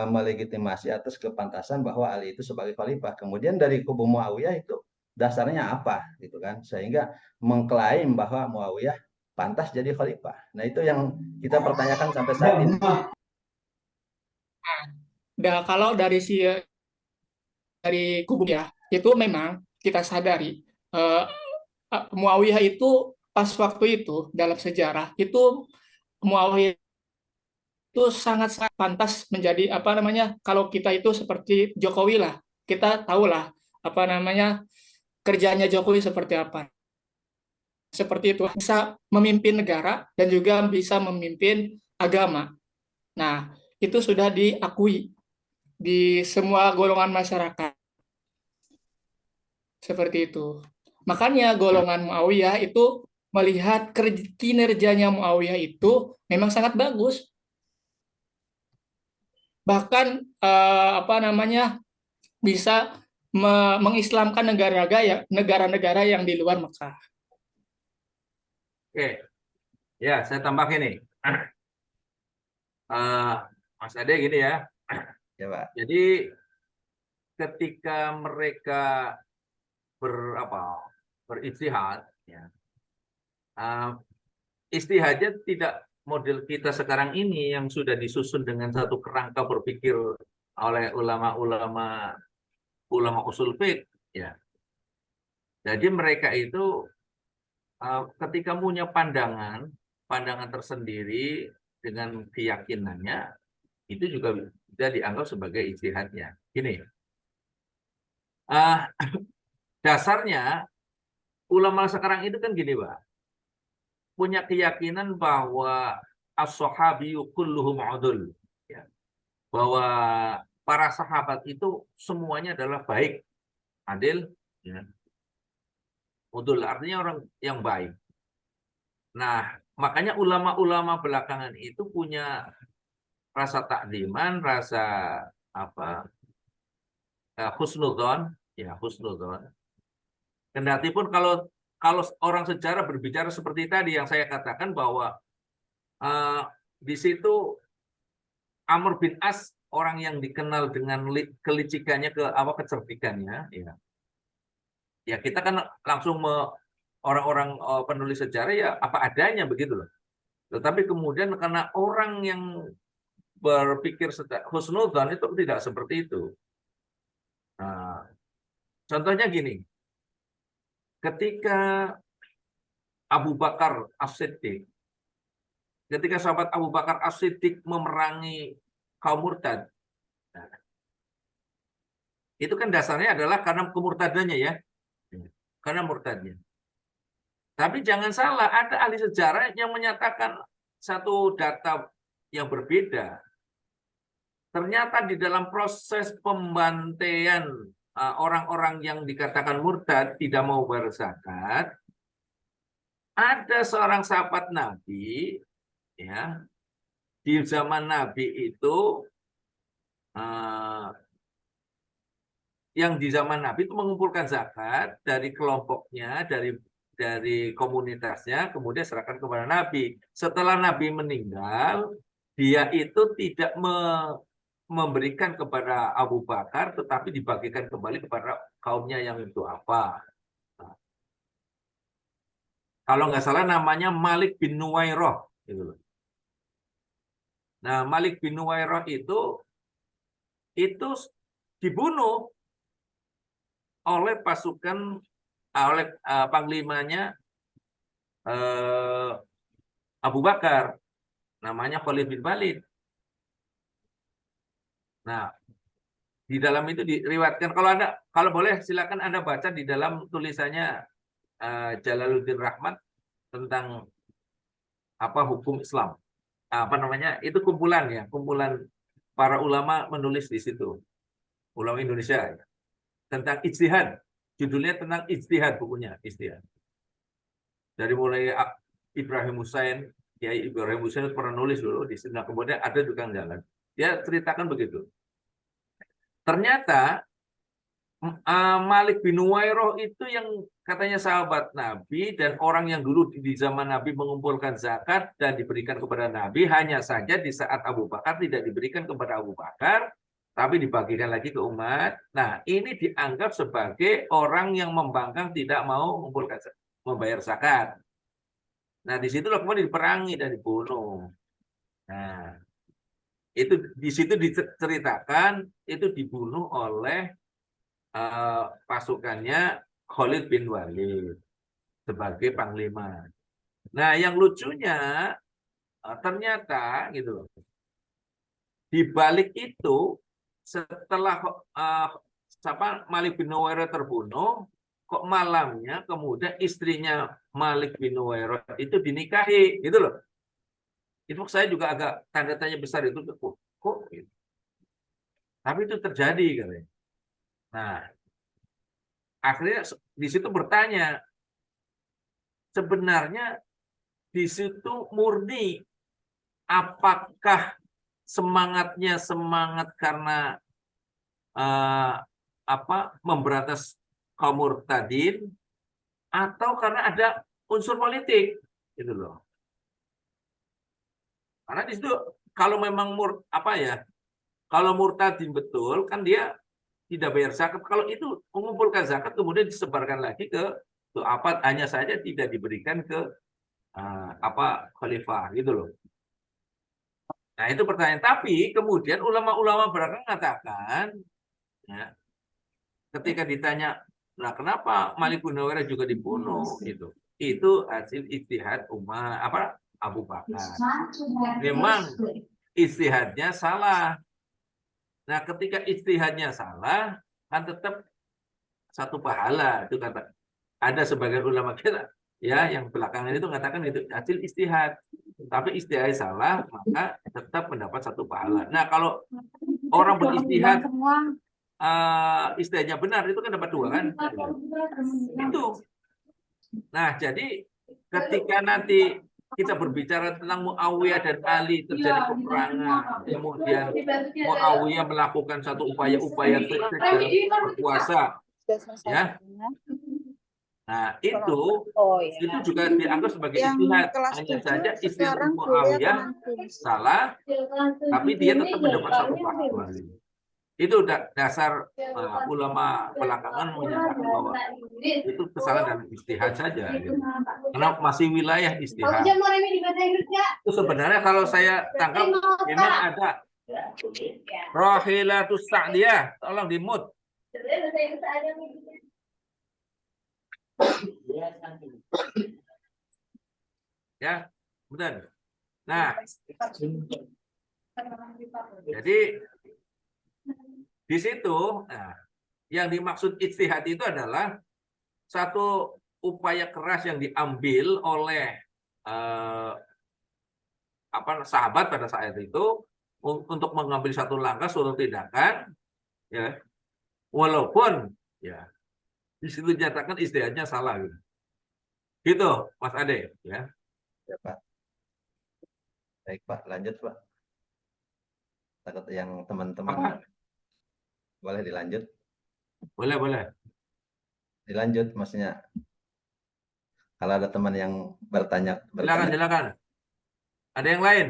melegitimasi atas kepantasan bahwa Ali itu sebagai khalifah. Kemudian dari kubu Muawiyah itu dasarnya apa gitu kan, sehingga mengklaim bahwa Muawiyah pantas jadi khalifah. Nah, itu yang kita pertanyakan sampai saat ini. Nah, kalau dari kubu ya, itu memang kita sadari Muawiyah itu pas waktu itu dalam sejarah itu Muawiyah itu sangat pantas menjadi apa namanya, kalau kita itu seperti Jokowi lah, kita tahulah apa namanya kerjanya Jokowi seperti apa. Seperti itu, bisa memimpin negara dan juga bisa memimpin agama. Nah, itu sudah diakui di semua golongan masyarakat. Seperti itu. Makanya golongan Muawiyah itu melihat kinerjanya Muawiyah itu memang sangat bagus. Bahkan apa namanya bisa mengislamkan negara-negara yang di luar Mekah. Oke, ya saya tambah ini. Mas Ade gini ya. Ya, Pak. Jadi ketika mereka berijtihad, ya, istihadnya tidak model kita sekarang ini yang sudah disusun dengan satu kerangka berpikir oleh ulama usul fiqh, ya. Jadi mereka itu ketika punya pandangan tersendiri dengan keyakinannya, itu juga bisa dianggap sebagai ijtihadnya. Gini, dasarnya ulama sekarang itu kan gini, Pak, punya keyakinan bahwa as-sahabiyyu kulluhum udul, ya. Bahwa para sahabat itu semuanya adalah baik, adil, ya. Udul artinya orang yang baik. Nah, makanya ulama-ulama belakangan itu punya rasa takdiman, rasa husnudzon, ya husnudzon. Kendati pun kalau orang sejarah berbicara seperti tadi yang saya katakan bahwa di situ Amr bin As orang yang dikenal dengan kelicikannya, kecerdikannya, ya. Ya kita kan langsung orang-orang penulis sejarah ya apa adanya begitu loh. Tetapi kemudian karena orang yang berpikir husnudzon itu tidak seperti itu. Nah, contohnya gini, ketika Abu Bakar As-Siddiq, ketika sahabat Abu Bakar As-Siddiq memerangi kaum murtad, nah, itu kan dasarnya adalah karena kemurtadannya ya, karena murtadnya. Tapi jangan salah, ada ahli sejarah yang menyatakan satu data yang berbeda. Ternyata di dalam proses pembantaian orang-orang yang dikatakan murtad tidak mau berzakat, ada seorang sahabat Nabi, ya, di zaman Nabi itu, yang di zaman Nabi itu mengumpulkan zakat dari kelompoknya, dari komunitasnya, kemudian serahkan kepada Nabi. Setelah Nabi meninggal, dia itu tidak memberikan kepada Abu Bakar, tetapi dibagikan kembali kepada kaumnya yang itu apa. Nah, kalau nggak salah namanya Malik bin Nuwairoh. Gitu. Nah, Malik bin Nuwairoh itu dibunuh oleh pasukan, oleh panglimanya Abu Bakar, namanya Khalid bin Walid. Nah, di dalam itu diriwayatkan, kalau boleh silakan Anda baca di dalam tulisannya Jalaluddin Rahmat tentang hukum Islam. Itu kumpulan para ulama menulis di situ. Ulama Indonesia tentang ijtihad. Judulnya tentang ijtihad bukunya, ijtihad. Dari mulai Ibrahim Hussein, Kiai Ibrahim Hussein pernah nulis dulu di sini. Nah, kemudian ada tukang jalan. Dia ceritakan begitu. Ternyata Malik bin Nuwairoh itu yang katanya sahabat Nabi dan orang yang dulu di zaman Nabi mengumpulkan zakat dan diberikan kepada Nabi, hanya saja di saat Abu Bakar tidak diberikan kepada Abu Bakar, tapi dibagikan lagi ke umat. Nah, ini dianggap sebagai orang yang membangkang, tidak mau membayar zakat. Nah, di situ kemudian diperangi dan dibunuh. Nah, itu di situ diceritakan itu dibunuh oleh pasukannya Khalid bin Walid sebagai panglima. Nah, yang lucunya ternyata gitu, di balik itu setelah Malik bin Nuwairoh terbunuh, kok malamnya kemudian istrinya Malik bin Nuwairoh itu dinikahi, gitu loh. Itu saya juga agak tanda tanya besar itu, kok gitu. Tapi itu terjadi katanya. Nah, akhirnya di situ bertanya, sebenarnya di situ murni apakah semangatnya semangat karena memberantas kaum murtadin atau karena ada unsur politik, gitu loh. Karena di situ kalau memang kalau murtadin betul kan dia tidak bayar zakat. Kalau itu mengumpulkan zakat kemudian disebarkan lagi ke hanya saja tidak diberikan ke khalifah, gitu loh. Nah, itu pertanyaan. Tapi kemudian ulama-ulama belakang mengatakan, ya, ketika ditanya, nah kenapa Malik bin Nuwairoh juga dibunuh, itu hasil ijtihad Abu Bakar. Memang ijtihadnya salah. Nah, ketika ijtihadnya salah, kan tetap satu pahala. Itu kata ada sebagian ulama kita ya yang belakangan itu mengatakan itu hasil ijtihad. Tapi ijtihad salah, maka tetap mendapat satu pahala. Nah, kalau orang berijtihad ijtihadnya benar, itu kan dapat 2 kan? Itu. Nah, jadi ketika nanti kita berbicara tentang Muawiyah dan Ali terjadi peperangan, kemudian Muawiyah melakukan satu upaya-upaya berkuasa, ya. Nah, itu juga dianggap sebagai ijtihad. Hanya saja istihad Muawiyah salah, tapi dia tetap mendapat satu pahala. Itu dasar ulama belakangan menyatakan bahwa itu kesalahan dalam istihad saja, gitu. Karena masih wilayah istihad. Itu sebenarnya kalau saya tangkap memang ada Rahilatus Sa'diyah, tolong di-mute. Ya, benar. Nah, jadi di situ, nah, yang dimaksud ijtihad itu adalah satu upaya keras yang diambil oleh sahabat pada saat itu untuk mengambil satu langkah, suatu tindakan, ya, walaupun ya di situ dinyatakan ijtihadnya salah, gitu. Gitu, Mas Ade, ya. Ya, Pak. Baik, Pak, lanjut, Pak. Takut yang teman-teman boleh dilanjut. Boleh. Dilanjut, maksudnya. Kalau ada teman yang bertanya. Silakan. Ada yang lain?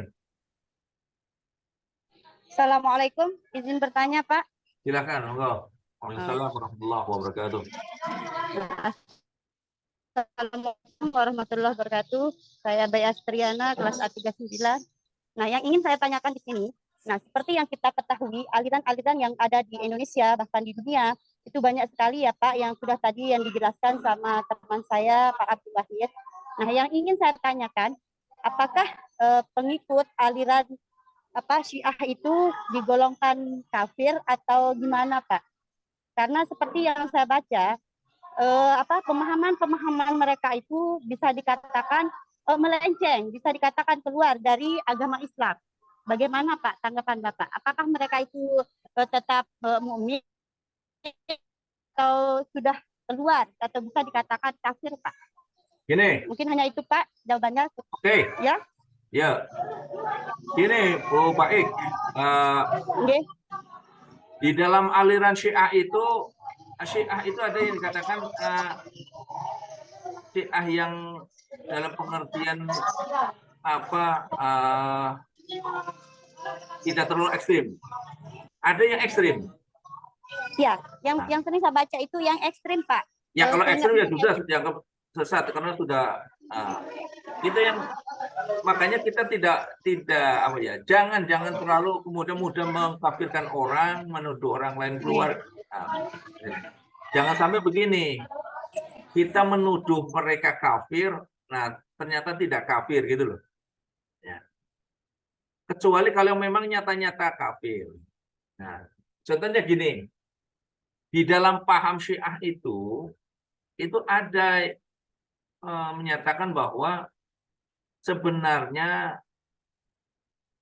Assalamualaikum, izin bertanya, Pak. Silakan, monggo. Waalaikumsalam warahmatullahi wabarakatuh. Assalamualaikum warahmatullahi wabarakatuh. Saya Bayi Astriana, kelas A39. Nah, yang ingin saya tanyakan di sini, nah, seperti yang kita ketahui, aliran-aliran yang ada di Indonesia, bahkan di dunia, itu banyak sekali ya, Pak, yang sudah tadi yang dijelaskan sama teman saya, Pak Abdul Wahid. Nah, yang ingin saya tanyakan, apakah pengikut aliran Syiah itu digolongkan kafir atau gimana, Pak? Karena seperti yang saya baca, pemahaman mereka itu bisa dikatakan melenceng, bisa dikatakan keluar dari agama Islam. Bagaimana, Pak, tanggapan Bapak? Apakah mereka itu tetap mukmin atau sudah keluar atau bisa dikatakan kafir, Pak? Gini. Mungkin hanya itu, Pak, jawabannya. Oke. Ya. Ya. Gini, Bu Baik. Di dalam aliran Syiah itu ada yang dikatakan Syiah yang dalam pengertian tidak terlalu ekstrim. Ada yang ekstrim. Ya, yang sering saya baca itu yang ekstrim, Pak. Ya, kalau ekstrim ya sudah dianggap sesat karena sudah itu yang makanya kita tidak jangan terlalu mudah mengkafirkan orang, menuduh orang lain keluar. Jangan sampai begini, kita menuduh mereka kafir, nah ternyata tidak kafir gitu loh. Ya. Kecuali kalau memang nyata-nyata kafir. Nah, contohnya gini, di dalam paham Syiah itu ada menyatakan bahwa sebenarnya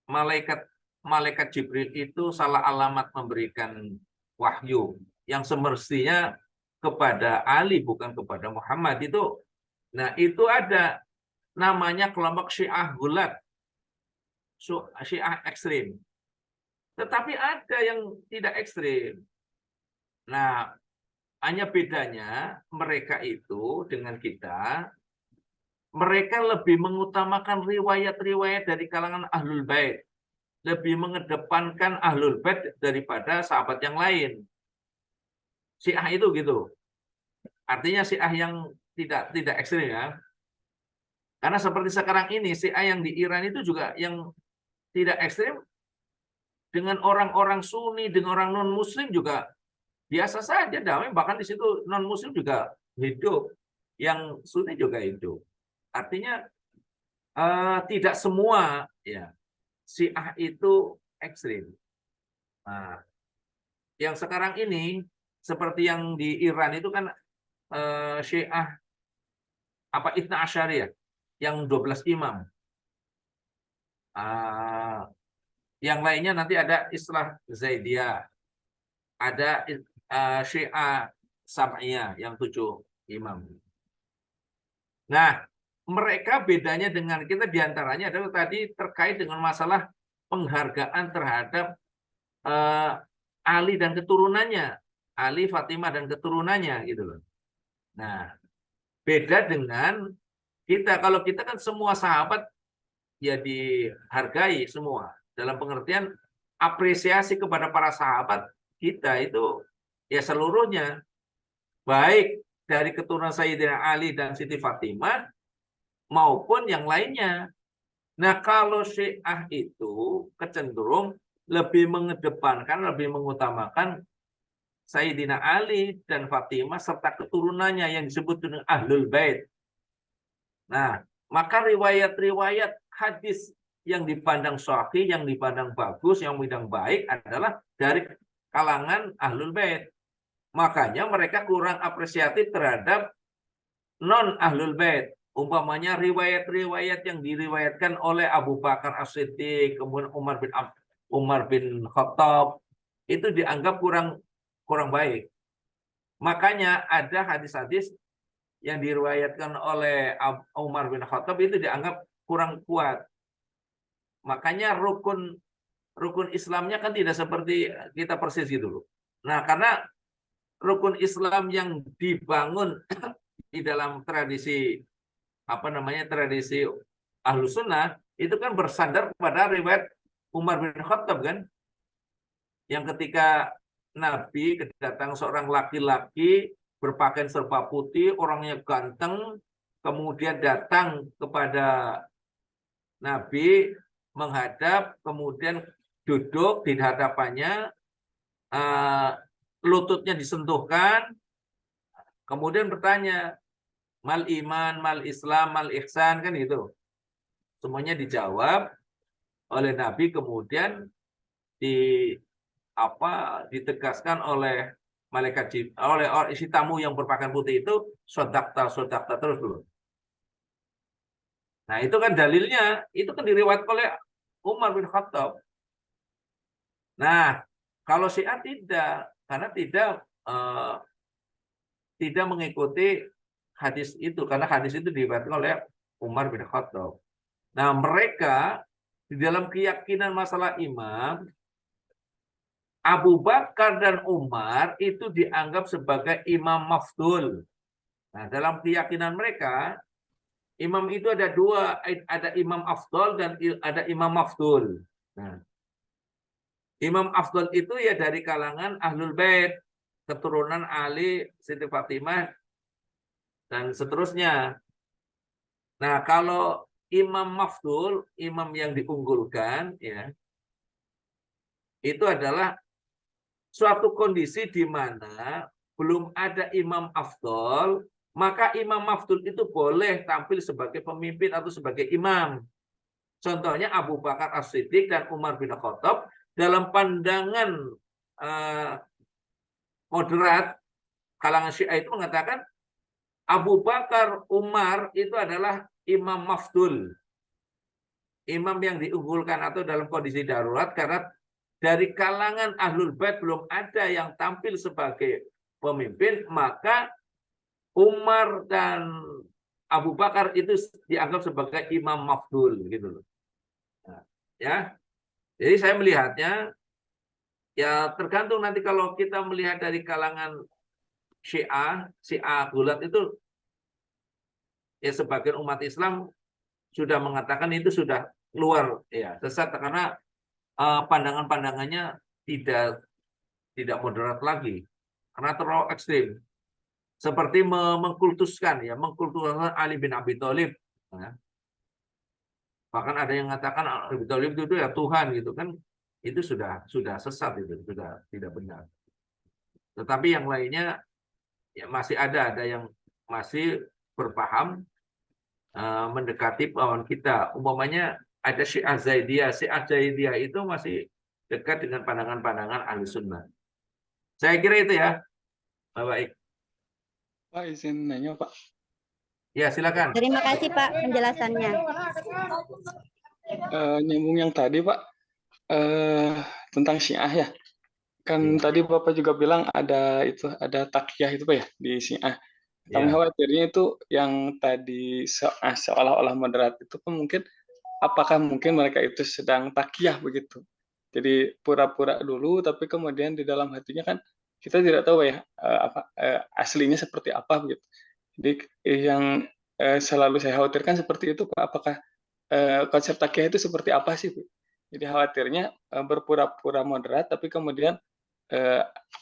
malaikat Jibril itu salah alamat memberikan wahyu yang semestinya kepada Ali bukan kepada Muhammad itu. Nah, itu ada namanya kelompok Syiah Gulat, Syiah ekstrim. Tetapi ada yang tidak ekstrim. Nah, hanya bedanya mereka itu dengan kita, mereka lebih mengutamakan riwayat-riwayat dari kalangan Ahlul Bait. Lebih mengedepankan Ahlul Bait daripada sahabat yang lain. Syiah itu gitu. Artinya Syiah yang tidak ekstrim ya. Karena seperti sekarang ini Syiah yang di Iran itu juga yang tidak ekstrim dengan orang-orang Sunni, dengan orang non-Muslim juga biasa saja damai, bahkan di situ non-Muslim juga hidup, yang Sunni juga hidup. Artinya tidak semua ya Syiah itu ekstrim. Nah, yang sekarang ini seperti yang di Iran itu kan Syiah Ithna Asyariyah yang 12 imam. Yang lainnya nanti ada Islah Zaidiyah, ada Syiah Sam'iyah yang 7 imam. Nah, mereka bedanya dengan kita diantaranya adalah tadi terkait dengan masalah penghargaan terhadap Ali dan keturunannya, Ali, Fatimah dan keturunannya gitu loh. Nah, beda dengan kita. Kalau kita kan semua sahabat ya dihargai semua. Dalam pengertian apresiasi kepada para sahabat kita itu ya seluruhnya. Baik dari keturunan Sayyidina Ali dan Siti Fatimah maupun yang lainnya. Nah, kalau Syiah itu kecenderung lebih mengedepankan, lebih mengutamakan Sayyidina Ali dan Fatimah serta keturunannya yang disebut dengan Ahlul Bait. Nah, maka riwayat-riwayat hadis yang dipandang sahih, yang dipandang bagus, yang dipandang baik adalah dari kalangan Ahlul Bait. Makanya mereka kurang apresiatif terhadap non Ahlul Bait. Umpamanya riwayat-riwayat yang diriwayatkan oleh Abu Bakar As-Siddiq, kemudian Umar bin Khattab, itu dianggap kurang baik. Makanya ada hadis-hadis yang diriwayatkan oleh Umar bin Khattab itu dianggap kurang kuat. Makanya rukun Islamnya kan tidak seperti kita persis gitu loh. Nah, karena rukun Islam yang dibangun di dalam tradisi tradisi Ahlus Sunnah itu kan bersandar pada riwayat Umar bin Khattab kan, yang ketika Nabi kedatangan seorang laki-laki berpakaian serba putih, orangnya ganteng, kemudian datang kepada Nabi, menghadap, kemudian duduk di hadapannya, lututnya disentuhkan, kemudian bertanya, mal iman, mal Islam, mal ihsan, kan itu. Semuanya dijawab oleh Nabi, kemudian ditegaskan oleh malaikat oleh isi tamu yang berpakaian putih itu, sodakta terus dulu. Nah, itu kan dalilnya, itu kan diriwayatkan oleh Umar bin Khattab. Nah, kalau Syiah tidak, karena tidak mengikuti hadis itu, karena hadis itu diriwayatkan oleh Umar bin Khattab. Nah, mereka di dalam keyakinan masalah imam, Abu Bakar dan Umar itu dianggap sebagai imam mafdul. Nah, dalam keyakinan mereka, imam itu ada dua, ada imam afdol dan ada imam mafdul. Nah, imam afdol itu ya dari kalangan Ahlul Bait, keturunan Ali, Siti Fatimah, dan seterusnya. Nah, kalau imam mafdul, imam yang diunggulkan, ya, itu adalah suatu kondisi di mana belum ada imam afdol, maka imam mafdul itu boleh tampil sebagai pemimpin atau sebagai imam. Contohnya Abu Bakar As-Siddiq dan Umar bin Khattab dalam pandangan moderat, kalangan Syiah itu mengatakan Abu Bakar, Umar itu adalah imam mafdul, imam yang diunggulkan atau dalam kondisi darurat, karena dari kalangan Ahlul Bait belum ada yang tampil sebagai pemimpin, maka Umar dan Abu Bakar itu dianggap sebagai imam mafdul gitu loh. Nah, ya. Jadi saya melihatnya ya tergantung nanti kalau kita melihat dari kalangan Syiah Gulat itu ya sebagian umat Islam sudah mengatakan itu sudah keluar ya sesat, karena pandangan-pandangannya tidak moderat lagi, karena terlalu ekstrim, seperti mengkultuskan Ali bin Abi Thalib, ya. Bahkan ada yang mengatakan Ali bin Abi Thalib itu ya Tuhan gitu kan, itu sudah sesat, itu sudah tidak benar. Tetapi yang lainnya ya masih ada yang masih berpaham mendekati lawan kita, umpamanya ada Syiah Zaidiyah itu masih dekat dengan pandangan-pandangan Ahli Sunnah. Saya kira itu ya. Baik. Pak, izin nanya, Pak. Ya, silakan. Terima kasih Pak penjelasannya. Nyambung yang tadi, Pak, tentang Syiah ya. Kan tadi Bapak juga bilang ada taqiyah itu Pak ya di Syiah. Kami Ya. khawatirnya itu yang tadi seolah-olah moderat itu kan mungkin apakah mungkin mereka itu sedang takiyah begitu. Jadi pura-pura dulu tapi kemudian di dalam hatinya kan kita tidak tahu ya aslinya seperti apa begitu. Jadi yang selalu saya khawatirkan seperti itu Pak. Apakah konsep takiyah itu seperti apa sih, Bu? Jadi khawatirnya berpura-pura moderat tapi kemudian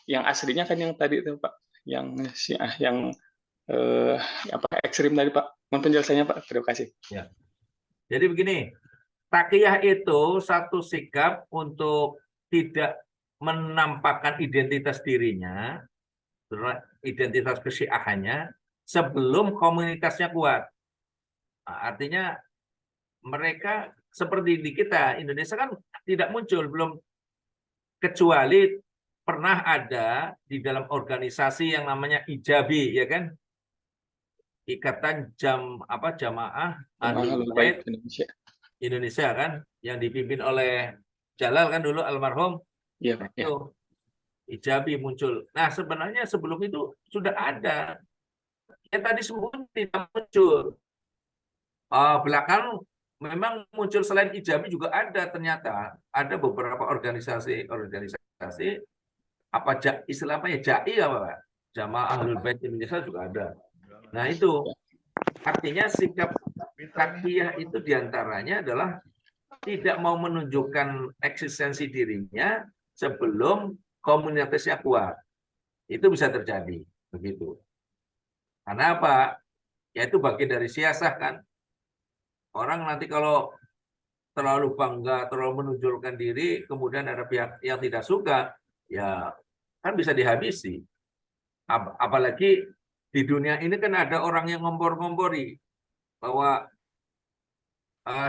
yang aslinya kan yang tadi itu Pak, yang Syiah yang ekstrim tadi Pak. Mohon penjelasannya Pak. Terima kasih. Ya. Jadi begini, takiyah itu satu sikap untuk tidak menampakkan identitas dirinya, identitas kesyiahannya sebelum komunitasnya kuat. Nah, artinya mereka seperti di kita, Indonesia kan tidak muncul, belum, kecuali pernah ada di dalam organisasi yang namanya Ijabi, ya kan? Ikatan Jamaah Ahlul Bait Indonesia kan, yang dipimpin oleh Jalal kan dulu almarhum. Iya, Nah, Pak. Ya. itu Ijabi muncul. Nah, sebenarnya sebelum itu sudah ada. Yang tadi sebelum tidak muncul. Belakang memang muncul selain Ijabi juga ada, ternyata ada beberapa organisasi istilahnya JAI apa Pak? Jamaah Ahlul Bait Indonesia juga ada. Nah, itu artinya sikap takiyah itu diantaranya adalah tidak mau menunjukkan eksistensi dirinya sebelum komunitasnya kuat. Itu bisa terjadi begitu. Karena apa? Ya itu bagian dari siasah kan. Orang nanti kalau terlalu bangga, terlalu menunjukkan diri, kemudian ada pihak yang tidak suka, ya kan bisa dihabisi. Apalagi di dunia ini kan ada orang yang ngompor-ngompori bahwa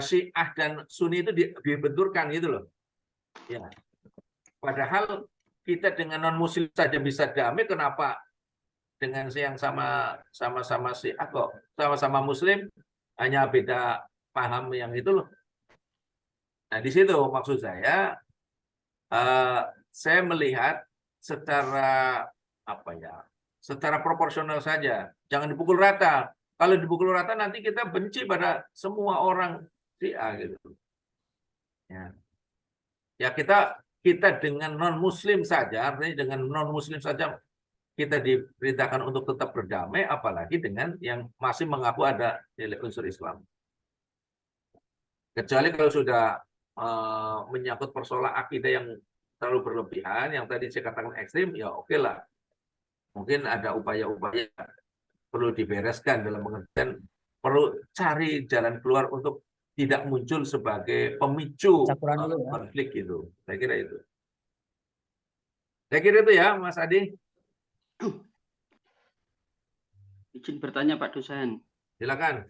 Syiah dan Sunni itu dibenturkan gitu loh. Ya. Padahal kita dengan non Muslim saja bisa damai, kenapa dengan yang sama-sama Syiah kok sama-sama Muslim hanya beda paham yang itu loh. Nah di situ maksud saya melihat secara secara proporsional saja, jangan dipukul rata. Kalau dipukul rata nanti kita benci pada semua orang Syiah gitu. Ya kita dengan non Muslim saja, artinya dengan non Muslim saja kita diperintahkan untuk tetap berdamai, apalagi dengan yang masih mengaku ada nilai unsur Islam. Kecuali kalau sudah menyangkut persoalan akidah yang terlalu berlebihan, yang tadi saya katakan ekstrim, ya oke lah. Mungkin ada upaya-upaya perlu dibereskan dalam pengertian perlu cari jalan keluar untuk tidak muncul sebagai pemicu konflik itu. Saya kira itu. Saya kira itu ya, Mas Adi. Izin bertanya Pak dosen. Silakan.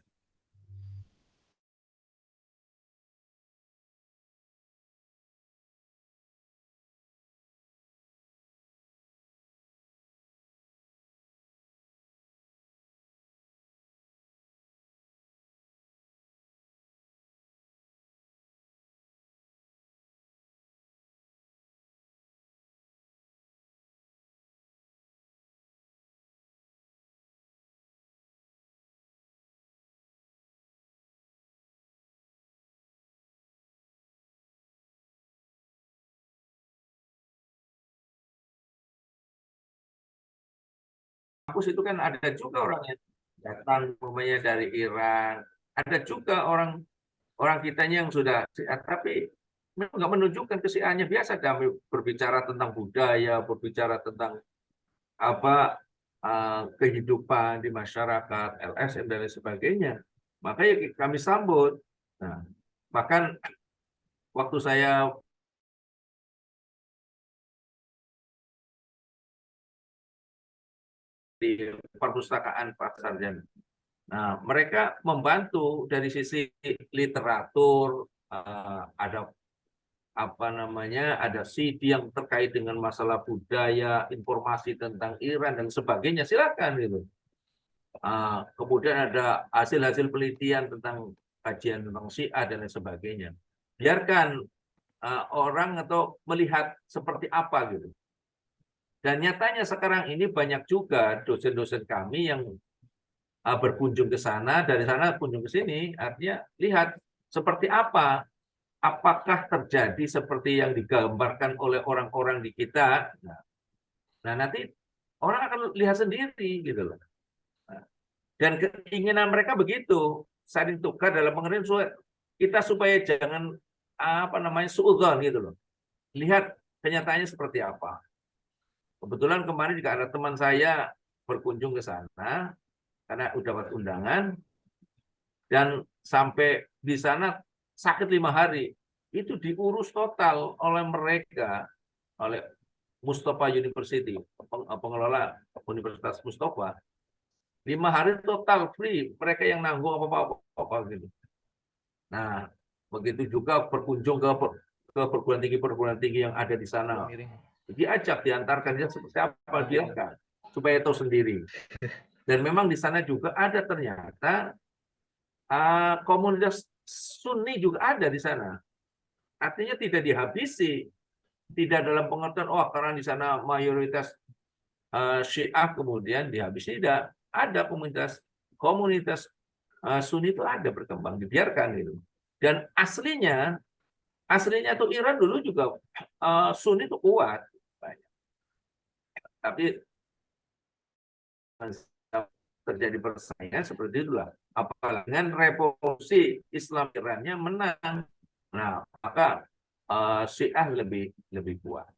Kampus itu kan ada juga orang yang datang umpamanya dari Iran, ada juga orang kitanya yang sudah, tapi nggak menunjukkan kesiahannya, biasa kami berbicara tentang budaya, berbicara tentang kehidupan di masyarakat, LSM dan lain sebagainya. Makanya kami sambut. Nah, bahkan waktu saya di perpustakaan Pak Sarjana. Nah, mereka membantu dari sisi literatur, ada ada CD yang terkait dengan masalah budaya, informasi tentang Iran dan sebagainya, silakan gitu. Kemudian ada hasil-hasil penelitian tentang kajian tentang Syiah dan lain sebagainya. Biarkan orang atau melihat seperti apa gitu. Dan nyatanya sekarang ini banyak juga dosen-dosen kami yang berkunjung ke sana, dari sana kunjung ke sini, artinya lihat seperti apa, apakah terjadi seperti yang digambarkan oleh orang-orang di kita. Nah, nanti orang akan lihat sendiri gitu loh. Dan keinginan mereka begitu, saling tukar dalam pengertian kita supaya jangan suudzon gitu loh. Lihat kenyataannya seperti apa. Kebetulan kemarin juga ada teman saya berkunjung ke sana karena udah dapat undangan, dan sampai di sana sakit 5 hari. Itu diurus total oleh mereka, oleh Mustafa University, pengelola Universitas Mustafa. 5 hari total free, mereka yang nanggung apa-apa gitu. Nah, begitu juga berkunjung ke perguruan tinggi yang ada di sana. Diajak, diantarkan, dia seperti apa, biarkan supaya tahu sendiri. Dan memang di sana juga ada ternyata komunitas Sunni juga ada di sana. Artinya tidak dihabisi, tidak dalam pengertian karena di sana mayoritas Syiah kemudian dihabisi, tidak. Ada komunitas Sunni itu ada berkembang, dibiarkan gitu. Dan aslinya tuh Iran dulu juga Sunni itu kuat, tapi terjadi persaingan seperti itulah. Apalagi dengan revolusi Islam Irannya menang, nah maka Syiah lebih kuat.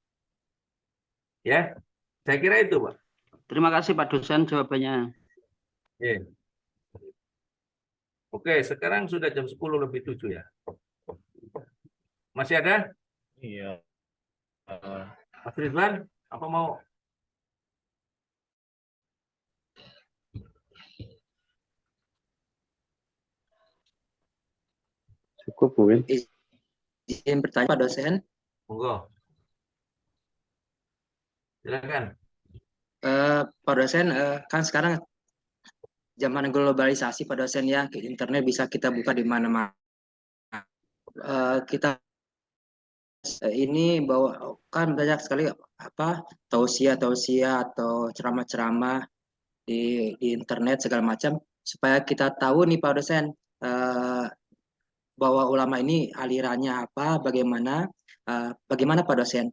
Ya, saya kira itu, Pak. Terima kasih Pak dosen jawabannya. Oke, sekarang sudah jam 10:07 ya. Masih ada? Iya. Mas Ridwan, apa mau? Cukup, Bu. Izin bertanya Pak dosen. Monggo. Silakan. Pak dosen, kan sekarang zaman globalisasi Pak dosen ya, internet bisa kita buka di mana-mana. Kita ini bawa kan banyak sekali tausiah atau ceramah-ceramah di internet segala macam, supaya kita tahu nih Pak dosen bahwa ulama ini alirannya apa, bagaimana Pak dosen,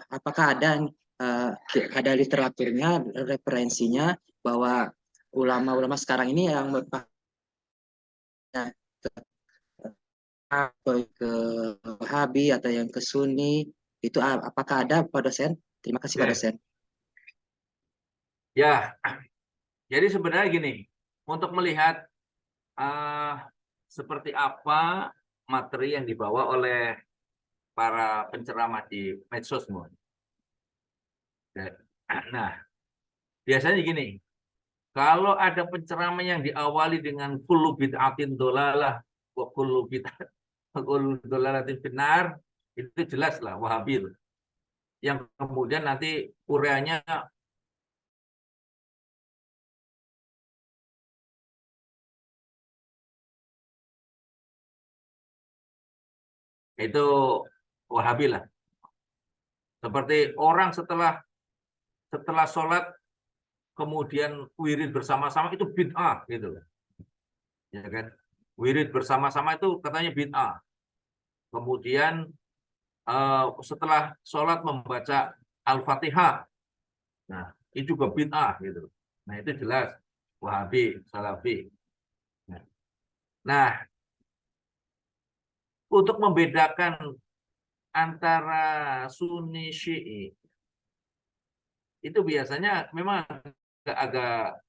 apakah ada literaturnya, referensinya bahwa ulama-ulama sekarang ini yang ke Wahabi atau yang ke Sunni itu apakah ada Pak dosen? Terima kasih Pak dosen. Ya, jadi sebenarnya gini, untuk melihat seperti apa materi yang dibawa oleh para penceramah di medsos. Nah, biasanya gini, kalau ada penceramah yang diawali dengan kullu bid'atin dolalah wa kullu dolalatin finnar, itu jelas lah Wahabi. Yang kemudian nanti ureanya itu Wahabi lah. Seperti orang setelah sholat kemudian wirid bersama-sama itu bid'ah gitu loh. Ya kan? Wirid bersama-sama itu katanya bid'ah. Kemudian setelah sholat membaca Al-Fatihah. Nah, itu juga bid'ah gitu. Nah, itu jelas Wahabi, Salafi. Nah, untuk membedakan antara Sunni Syi'i itu biasanya memang agak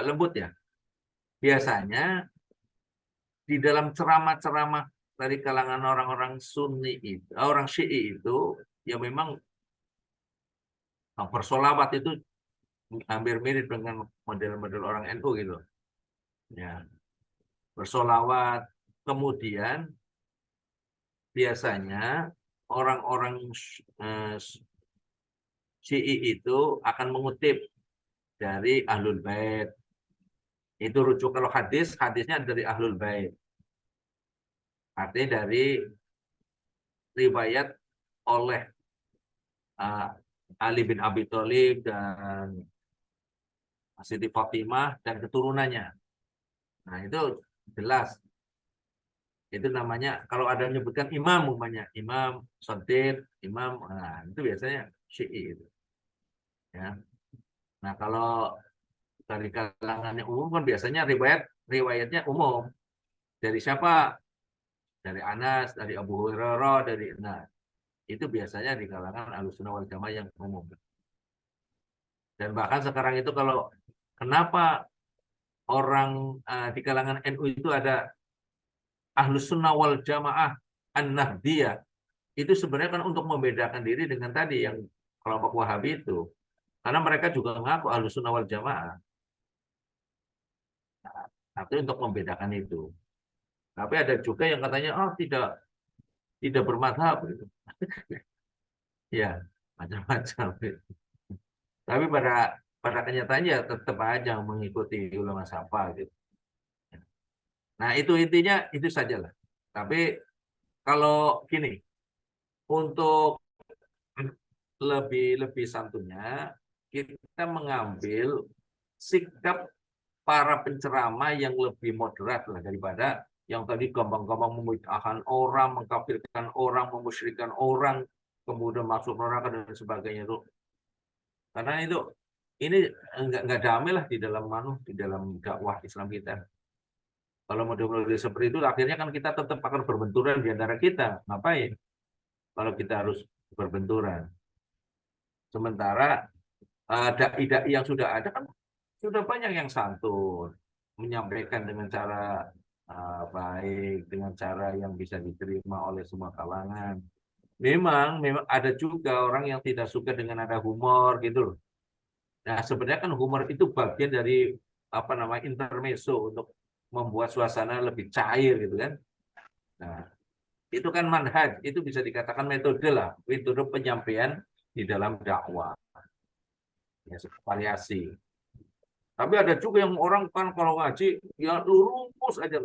lembut ya. Biasanya di dalam ceramah-ceramah dari kalangan orang-orang Sunni itu, orang Syi'i itu, ya memang bersolawat itu hampir mirip dengan model-model orang NU gitu. Ya, bersolawat. Kemudian biasanya orang-orang Syi'i itu akan mengutip dari Ahlul Bait. Itu rujuk kalau hadisnya dari Ahlul Bait. Artinya dari riwayat oleh Ali bin Abi Thalib dan Siti Fatimah dan keturunannya. Nah, itu jelas. Itu namanya, kalau ada menyebutkan imam, umpamanya imam, Shadid, imam, nah, itu biasanya Syi'i itu. Ya. Nah, kalau dari kalangan yang umum kan biasanya riwayatnya umum. Dari siapa? Dari Anas, dari Abu Hurairah, dari nah, itu biasanya di kalangan Ahlussunnah wal Jamaah yang umum. Dan bahkan sekarang itu kalau kenapa orang di kalangan NU itu ada Ahlussunnah wal Jamaah An-Nahdiyah, itu sebenarnya kan untuk membedakan diri dengan tadi yang kelompok Wahabi itu. Karena mereka juga mengaku Ahlussunnah wal Jamaah. Tapi untuk membedakan itu. Tapi ada juga yang katanya oh tidak bermadhab gitu. Ya, macam-macam. Tapi pada kenyataannya tetap aja mengikuti ulama safa gitu. Nah, itu intinya itu sajalah. Tapi kalau gini, untuk lebih santunya, kita mengambil sikap para penceramah yang lebih moderat lah daripada yang tadi gampang-gampang memudahkan orang, mengkafirkan orang, memusyrikan orang, kemudian masuk neraka dan sebagainya itu. Karena itu ini enggak damai lah di dalam dakwah Islam kita. Kalau model-model seperti itu, akhirnya kan kita tetap akan berbenturan di antara kita. Ngapain? Kalau kita harus berbenturan. Sementara dai-dai yang sudah ada kan sudah banyak yang santun, menyampaikan dengan cara baik, dengan cara yang bisa diterima oleh semua kalangan. Memang ada juga orang yang tidak suka dengan ada humor gitu loh. Nah, sebenarnya kan humor itu bagian dari intermezzo untuk membuat suasana lebih cair gitu kan. Nah, itu kan manhaj, itu bisa dikatakan metode lah, metode penyampaian di dalam dakwah. Ya, variasi. Tapi ada juga yang orang kan kalau ngaji ya lurus aja,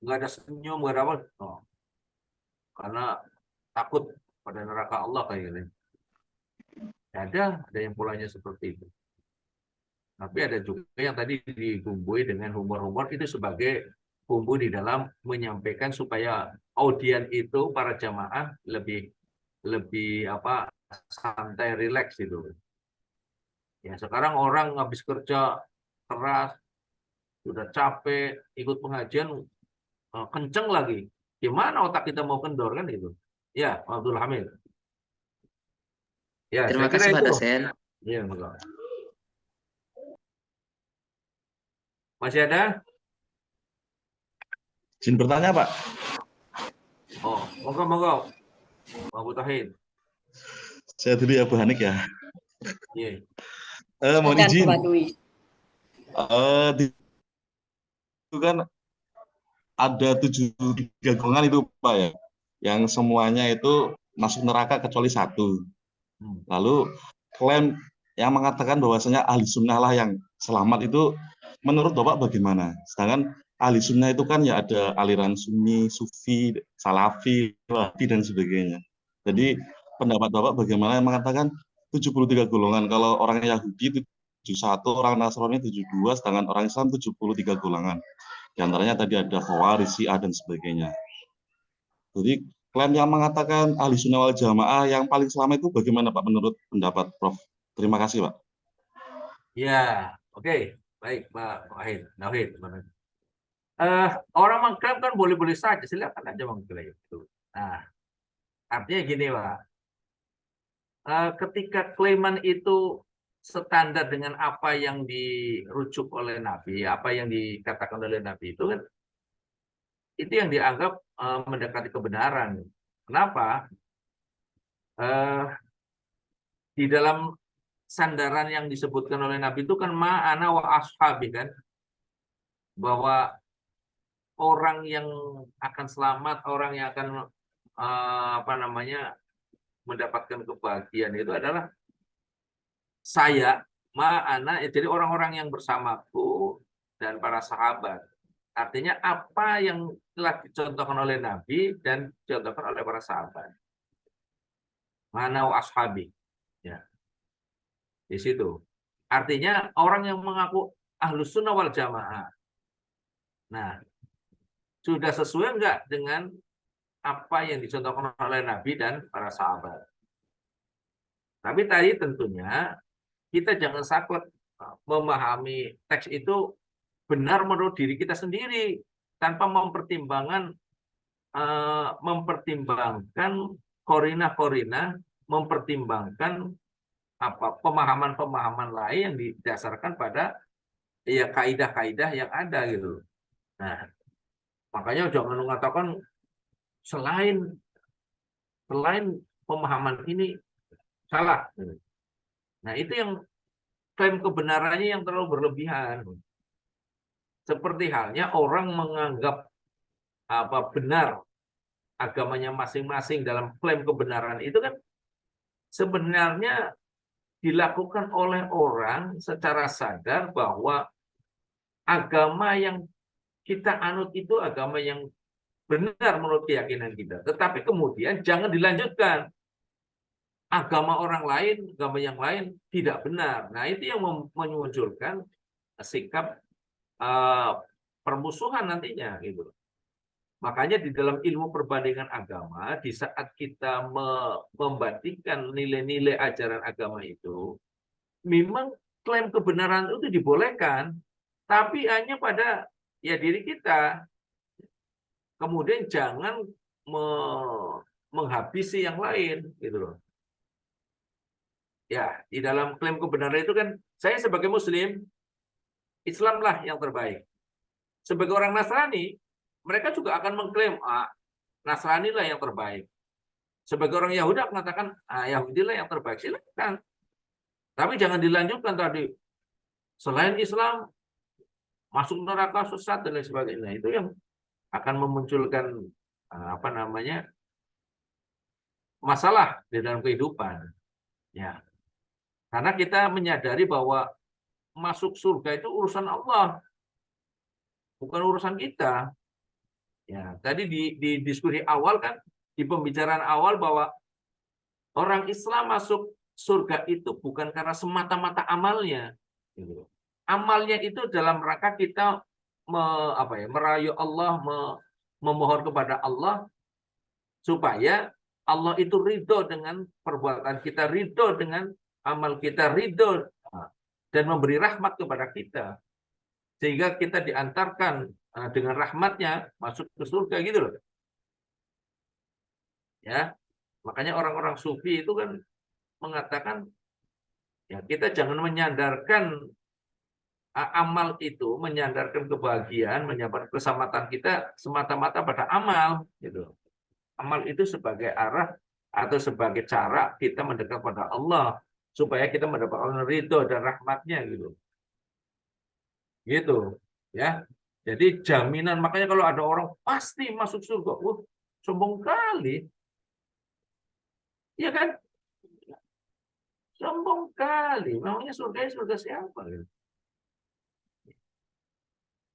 nggak ada senyum, nggak ada apa. Oh. Karena takut pada neraka Allah kayaknya. Ada yang polanya seperti itu. Tapi ada juga yang tadi dibumbui dengan humor-humor itu sebagai bumbu di dalam menyampaikan supaya audien itu para jamaah lebih santai, rileks gitu. Ya sekarang orang habis kerja keras, sudah capek, ikut pengajian kenceng lagi. Gimana otak kita mau kendor kan itu? Ya, Abdul Hamid. Ya, Terima saya kira kasih Pak itu. dosen. Iya, enggak. Masih ada? Izin bertanya, Pak. Oh, monggo. Pak Butahid. Saya dulu ya, Bu Hanik ya. Iya. Mohon izin. Itu kan ada 73 golongan itu, Pak ya. Yang semuanya itu masuk neraka kecuali satu. Lalu klaim yang mengatakan bahwasanya ahli sunnah lah yang selamat itu menurut Bapak bagaimana? Sedangkan ahli sunnah itu kan ya ada aliran sunni, sufi, salafi, wahabi dan sebagainya. Jadi pendapat Bapak bagaimana yang mengatakan 73 golongan, kalau orang Yahudi 71, orang Nasrani 72, sedangkan orang Islam 73 golongan. Di antaranya tadi ada Khawarij, Syiah dan sebagainya. Jadi klaim yang mengatakan ahli sunnah wal jamaah yang paling selamat itu bagaimana Pak menurut pendapat Prof? Terima kasih Pak. Ya, oke. Baik Pak Wahid. Orang mengklaim kan boleh-boleh saja, silakan aja mengklaim itu. Nah, artinya gini Pak. Ketika klaiman itu standar dengan apa yang dirujuk oleh Nabi, apa yang dikatakan oleh Nabi itu kan, itu yang dianggap mendekati kebenaran. Kenapa? Di dalam sandaran yang disebutkan oleh Nabi itu kan ma'ana wa ashabi kan, bahwa orang yang akan selamat, orang yang akan mendapatkan kebahagiaan itu adalah saya, ma'ana, jadi orang-orang yang bersamaku dan para sahabat. Artinya apa yang telah dicontohkan oleh Nabi dan dicontohkan oleh para sahabat. Mana wa ashabi. Ya. Di situ. Artinya orang yang mengaku Ahlus Sunnah wal Jamaah. Nah, sudah sesuai enggak dengan apa yang dicontohkan oleh Nabi dan para sahabat. Tapi tadi tentunya kita jangan saklek memahami teks itu benar menurut diri kita sendiri tanpa mempertimbangkan korina-korina, mempertimbangkan pemahaman-pemahaman lain yang didasarkan pada ya kaidah-kaidah yang ada gitu. Nah, makanya jangan mengatakan selain pemahaman ini salah. Nah, itu yang klaim kebenarannya yang terlalu berlebihan. Seperti halnya orang menganggap benar agamanya masing-masing dalam klaim kebenaran itu kan sebenarnya dilakukan oleh orang secara sadar bahwa agama yang kita anut itu agama yang benar menurut keyakinan kita. Tetapi kemudian jangan dilanjutkan. Agama orang lain, agama yang lain tidak benar. Nah, itu yang memunculkan sikap permusuhan nantinya gitu. Makanya di dalam ilmu perbandingan agama, di saat kita membandingkan nilai-nilai ajaran agama itu, memang klaim kebenaran itu dibolehkan, tapi hanya pada ya diri kita. Kemudian jangan menghabisi yang lain gitu loh. Ya, di dalam klaim kebenaran itu kan saya sebagai muslim Islamlah yang terbaik. Sebagai orang Nasrani, mereka juga akan mengklaim Nasrani lah yang terbaik. Sebagai orang Yahudi mengatakan Yahudi lah yang terbaik. Silakan. Tapi jangan dilanjutkan tadi. Selain Islam masuk neraka, sesat dan lain sebagainya. Itu yang akan memunculkan masalah di dalam kehidupan. Ya. Karena kita menyadari bahwa masuk surga itu urusan Allah, bukan urusan kita. Ya, tadi di diskusi awal kan, di pembicaraan awal bahwa orang Islam masuk surga itu bukan karena semata-mata amalnya. Amalnya itu dalam rangka kita merayu Allah, memohon kepada Allah supaya Allah itu ridho dengan perbuatan kita, ridho dengan amal kita, ridho dan memberi rahmat kepada kita. Sehingga kita diantarkan dengan rahmatnya masuk ke surga gitu loh. Ya, makanya orang-orang sufi itu kan mengatakan ya kita jangan menyandarkan amal itu, menyandarkan kebahagiaan, menyandarkan keselamatan kita semata-mata pada amal gitu. Amal itu sebagai arah atau sebagai cara kita mendekat pada Allah supaya kita mendapatkan ridho dan rahmatnya gitu. Gitu ya. Jadi jaminan, makanya kalau ada orang pasti masuk surga, sombong kali. Ya kan? Sombong kali. Namanya surga siapa gitu.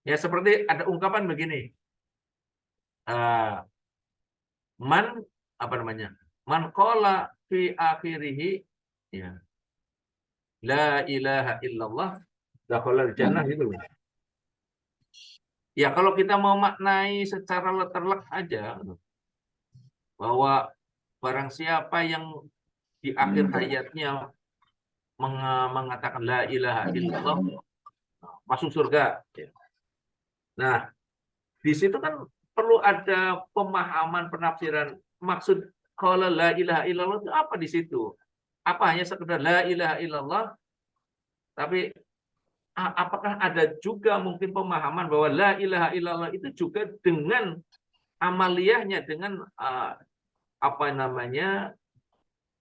Ya seperti ada ungkapan begini. Man qala fi akhirih ya. La ilaha illallah dakhalal jannah gitu. Ya kalau kita mau maknai secara letterlek aja bahwa barang siapa yang di akhir hayatnya mengatakan la ilaha illallah masuk surga. Nah, di situ kan perlu ada pemahaman penafsiran maksud qala la ilaha illallah itu apa di situ? Apa hanya sekedar la ilaha illallah? Tapi apakah ada juga mungkin pemahaman bahwa la ilaha illallah itu juga dengan amaliyahnya, dengan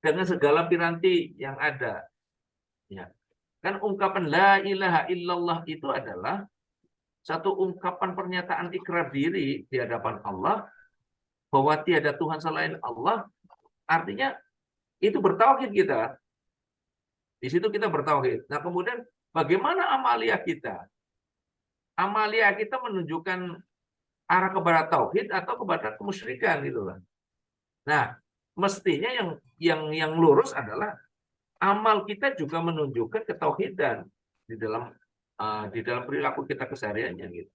dengan segala piranti yang ada. Ya. Kan ungkapan la ilaha illallah itu adalah satu ungkapan pernyataan ikrar diri di hadapan Allah bahwa tiada Tuhan selain Allah. Artinya itu bertauhid kita. Di situ kita bertauhid. Nah, kemudian bagaimana amaliyah kita? Amaliyah kita menunjukkan arah kepada tauhid atau kepada kemusyrikan gitu lah. Nah, mestinya yang lurus adalah amal kita juga menunjukkan ketauhidan di dalam perilaku kita kesehariannya gitu.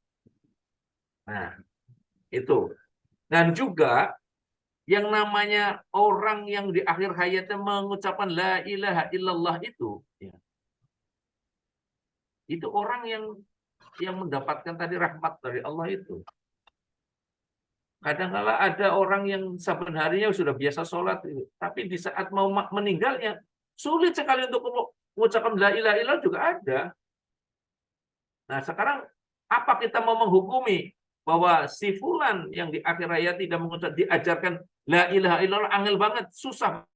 Nah, itu. Dan juga yang namanya orang yang di akhir hayatnya mengucapkan la ilaha illallah itu, ya, itu orang yang mendapatkan tadi rahmat dari Allah itu. Kadang-kala ada orang yang saben harinya sudah biasa sholat, tapi di saat mau meninggalnya sulit sekali untuk mengucapkan la ilaha illallah juga ada. Nah, sekarang apa kita mau menghukumi bahwa si fulan yang di akhir hayat tidak mengucap diajarkan la ilaha illallah angel banget, susah